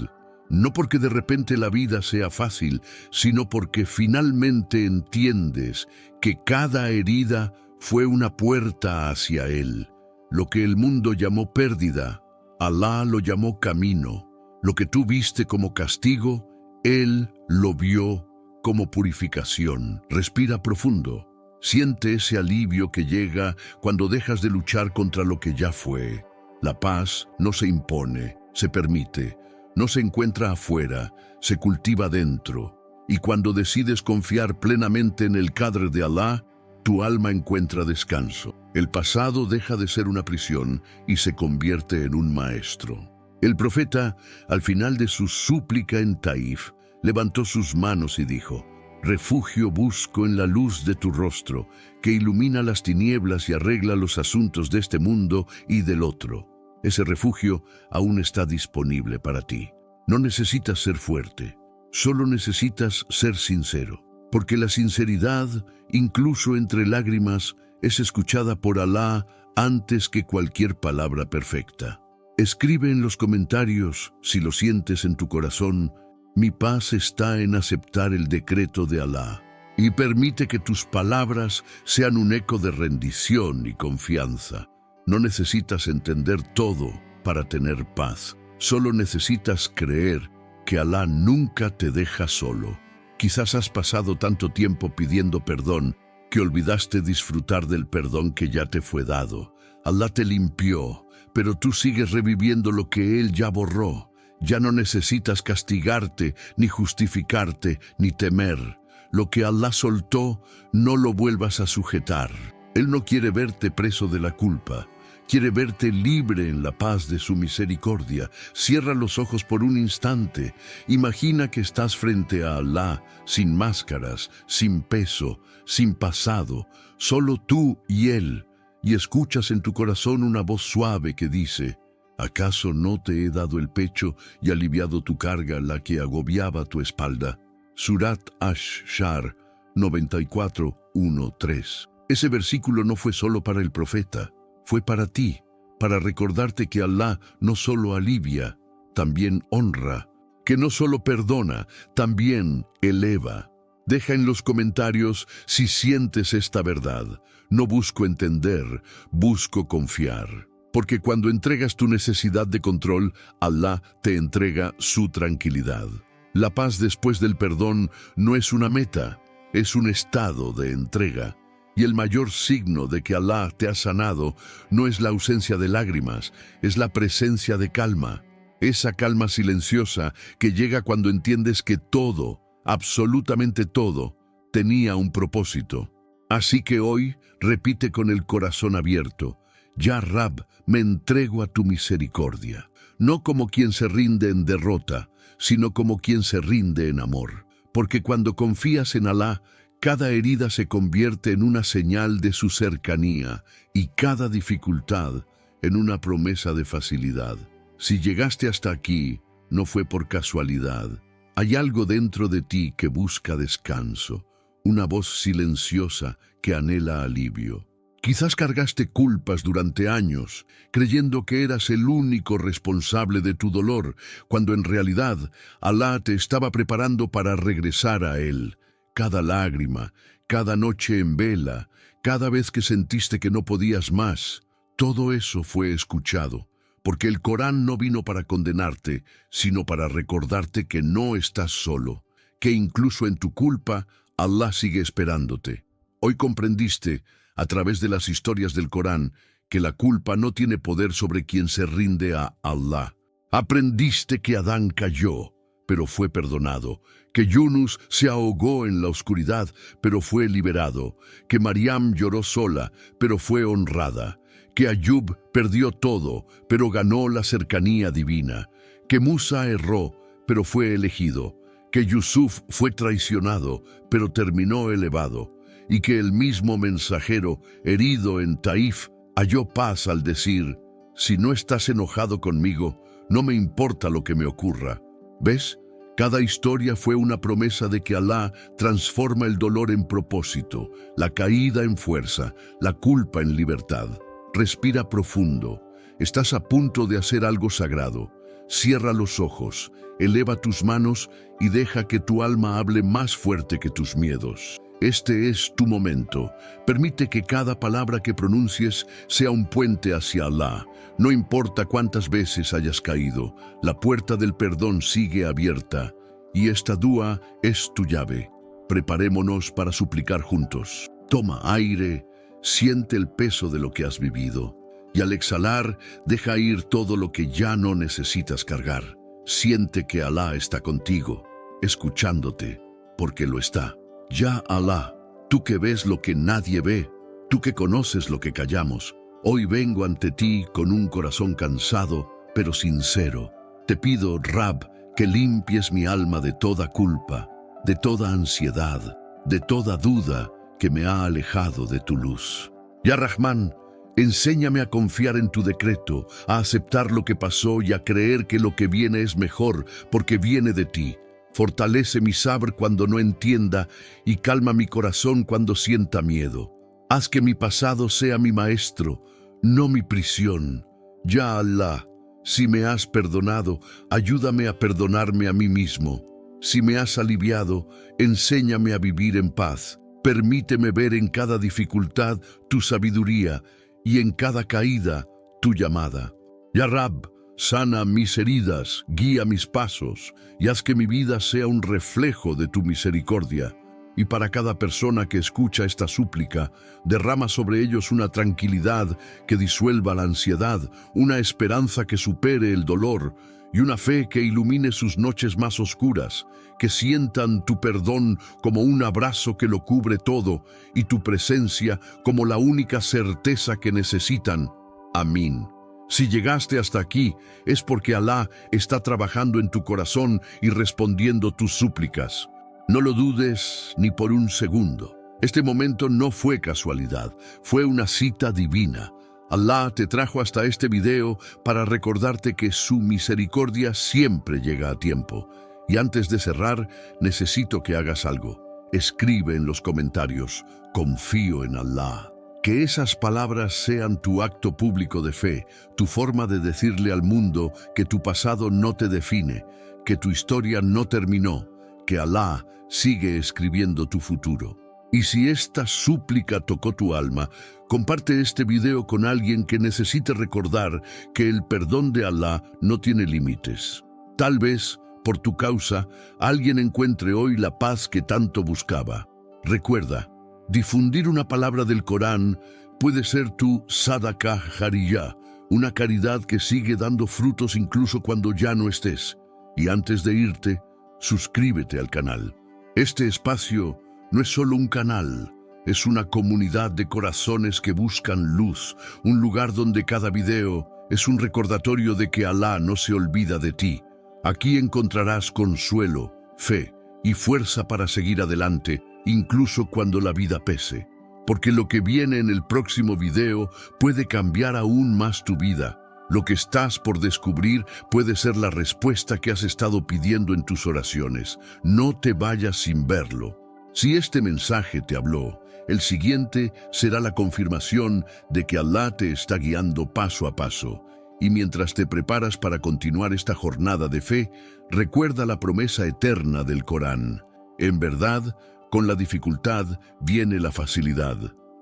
No porque de repente la vida sea fácil, sino porque finalmente entiendes que cada herida fue una puerta hacia Él. Lo que el mundo llamó pérdida, Alá lo llamó camino. Lo que tú viste como castigo, Él lo vio como purificación. Respira profundo. Siente ese alivio que llega cuando dejas de luchar contra lo que ya fue. La paz no se impone, se permite. No se encuentra afuera, se cultiva dentro. Y cuando decides confiar plenamente en el Qadr de Alá, tu alma encuentra descanso. El pasado deja de ser una prisión y se convierte en un maestro. El profeta, al final de su súplica en Taif, levantó sus manos y dijo, Refugio busco en la luz de tu rostro, que ilumina las tinieblas y arregla los asuntos de este mundo y del otro. Ese refugio aún está disponible para ti. No necesitas ser fuerte, solo necesitas ser sincero, porque la sinceridad, incluso entre lágrimas, es escuchada por Alá antes que cualquier palabra perfecta. Escribe en los comentarios, si lo sientes en tu corazón, mi paz está en aceptar el decreto de Alá, y permite que tus palabras sean un eco de rendición y confianza. No necesitas entender todo para tener paz, solo necesitas creer que Alá nunca te deja solo. Quizás has pasado tanto tiempo pidiendo perdón que olvidaste disfrutar del perdón que ya te fue dado. Alá te limpió, pero tú sigues reviviendo lo que Él ya borró. Ya no necesitas castigarte, ni justificarte, ni temer. Lo que Alá soltó, no lo vuelvas a sujetar. Él no quiere verte preso de la culpa. Quiere verte libre en la paz de su misericordia. Cierra los ojos por un instante. Imagina que estás frente a Alá, sin máscaras, sin peso, sin pasado, solo tú y Él, y escuchas en tu corazón una voz suave que dice: ¿acaso no te he dado el pecho y aliviado tu carga, la que agobiaba tu espalda? Surat Ash-Shar 94:1-3. Ese versículo no fue solo para el profeta. Fue para ti, para recordarte que Alá no solo alivia, también honra, que no solo perdona, también eleva. Deja en los comentarios si sientes esta verdad. No busco entender, busco confiar. Porque cuando entregas tu necesidad de control, Alá te entrega su tranquilidad. La paz después del perdón no es una meta, es un estado de entrega. Y el mayor signo de que Alá te ha sanado no es la ausencia de lágrimas, es la presencia de calma. Esa calma silenciosa que llega cuando entiendes que todo, absolutamente todo, tenía un propósito. Así que hoy repite con el corazón abierto: Ya Rab, me entrego a tu misericordia. No como quien se rinde en derrota, sino como quien se rinde en amor. Porque cuando confías en Alá, cada herida se convierte en una señal de su cercanía y cada dificultad en una promesa de facilidad. Si llegaste hasta aquí, no fue por casualidad. Hay algo dentro de ti que busca descanso, una voz silenciosa que anhela alivio. Quizás cargaste culpas durante años, creyendo que eras el único responsable de tu dolor, cuando en realidad Alá te estaba preparando para regresar a Él. Cada lágrima, cada noche en vela, cada vez que sentiste que no podías más, todo eso fue escuchado, porque el Corán no vino para condenarte, sino para recordarte que no estás solo, que incluso en tu culpa, Alá sigue esperándote. Hoy comprendiste, a través de las historias del Corán, que la culpa no tiene poder sobre quien se rinde a Alá. Aprendiste que Adán cayó, pero fue perdonado, que Yunus se ahogó en la oscuridad, pero fue liberado, que Mariam lloró sola, pero fue honrada, que Ayub perdió todo, pero ganó la cercanía divina, que Musa erró, pero fue elegido, que Yusuf fue traicionado, pero terminó elevado, y que el mismo mensajero, herido en Taif, halló paz al decir: si no estás enojado conmigo, no me importa lo que me ocurra. ¿Ves? Cada historia fue una promesa de que Alá transforma el dolor en propósito, la caída en fuerza, la culpa en libertad. Respira profundo. Estás a punto de hacer algo sagrado. Cierra los ojos, eleva tus manos y deja que tu alma hable más fuerte que tus miedos. Este es tu momento. Permite que cada palabra que pronuncies sea un puente hacia Alá. No importa cuántas veces hayas caído, la puerta del perdón sigue abierta. Y esta dúa es tu llave. Preparémonos para suplicar juntos. Toma aire, siente el peso de lo que has vivido. Y al exhalar, deja ir todo lo que ya no necesitas cargar. Siente que Alá está contigo, escuchándote, porque lo está. Ya Alá, tú que ves lo que nadie ve, tú que conoces lo que callamos, hoy vengo ante ti con un corazón cansado, pero sincero. Te pido, Rab, que limpies mi alma de toda culpa, de toda ansiedad, de toda duda que me ha alejado de tu luz. Ya Rahman, enséñame a confiar en tu decreto, a aceptar lo que pasó y a creer que lo que viene es mejor porque viene de ti. Fortalece mi sabr cuando no entienda y calma mi corazón cuando sienta miedo. Haz que mi pasado sea mi maestro, no mi prisión. Ya Alá, si me has perdonado, ayúdame a perdonarme a mí mismo. Si me has aliviado, enséñame a vivir en paz. Permíteme ver en cada dificultad tu sabiduría y en cada caída tu llamada. Ya Rab, sana mis heridas, guía mis pasos y haz que mi vida sea un reflejo de tu misericordia. y para cada persona que escucha esta súplica, derrama sobre ellos una tranquilidad que disuelva la ansiedad, una esperanza que supere el dolor y una fe que ilumine sus noches más oscuras, que sientan tu perdón como un abrazo que lo cubre todo y tu presencia como la única certeza que necesitan. Amén. Si llegaste hasta aquí, es porque Alá está trabajando en tu corazón y respondiendo tus súplicas. No lo dudes ni por un segundo. Este momento no fue casualidad, fue una cita divina. Alá te trajo hasta este video para recordarte que su misericordia siempre llega a tiempo. Y antes de cerrar, necesito que hagas algo. Escribe en los comentarios: confío en Alá. Que esas palabras sean tu acto público de fe, tu forma de decirle al mundo que tu pasado no te define, que tu historia no terminó, que Alá sigue escribiendo tu futuro. Y si esta súplica tocó tu alma, comparte este video con alguien que necesite recordar que el perdón de Alá no tiene límites. Tal vez, por tu causa, alguien encuentre hoy la paz que tanto buscaba. Recuerda, difundir una palabra del Corán puede ser tu sadaqah jariyah, una caridad que sigue dando frutos incluso cuando ya no estés. Y antes de irte, suscríbete al canal. Este espacio no es solo un canal, es una comunidad de corazones que buscan luz, un lugar donde cada video es un recordatorio de que Alá no se olvida de ti. Aquí encontrarás consuelo, fe y fuerza para seguir adelante, incluso cuando la vida pese. Porque lo que viene en el próximo video puede cambiar aún más tu vida. Lo que estás por descubrir puede ser la respuesta que has estado pidiendo en tus oraciones. No te vayas sin verlo. Si este mensaje te habló, el siguiente será la confirmación de que Alá te está guiando paso a paso. Y mientras te preparas para continuar esta jornada de fe, recuerda la promesa eterna del Corán. En verdad, con la dificultad viene la facilidad.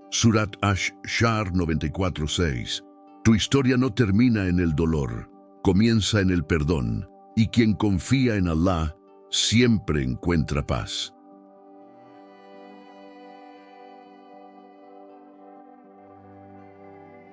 Surat Ash-Shar 94:6. Tu historia no termina en el dolor, comienza en el perdón, y quien confía en Alá siempre encuentra paz.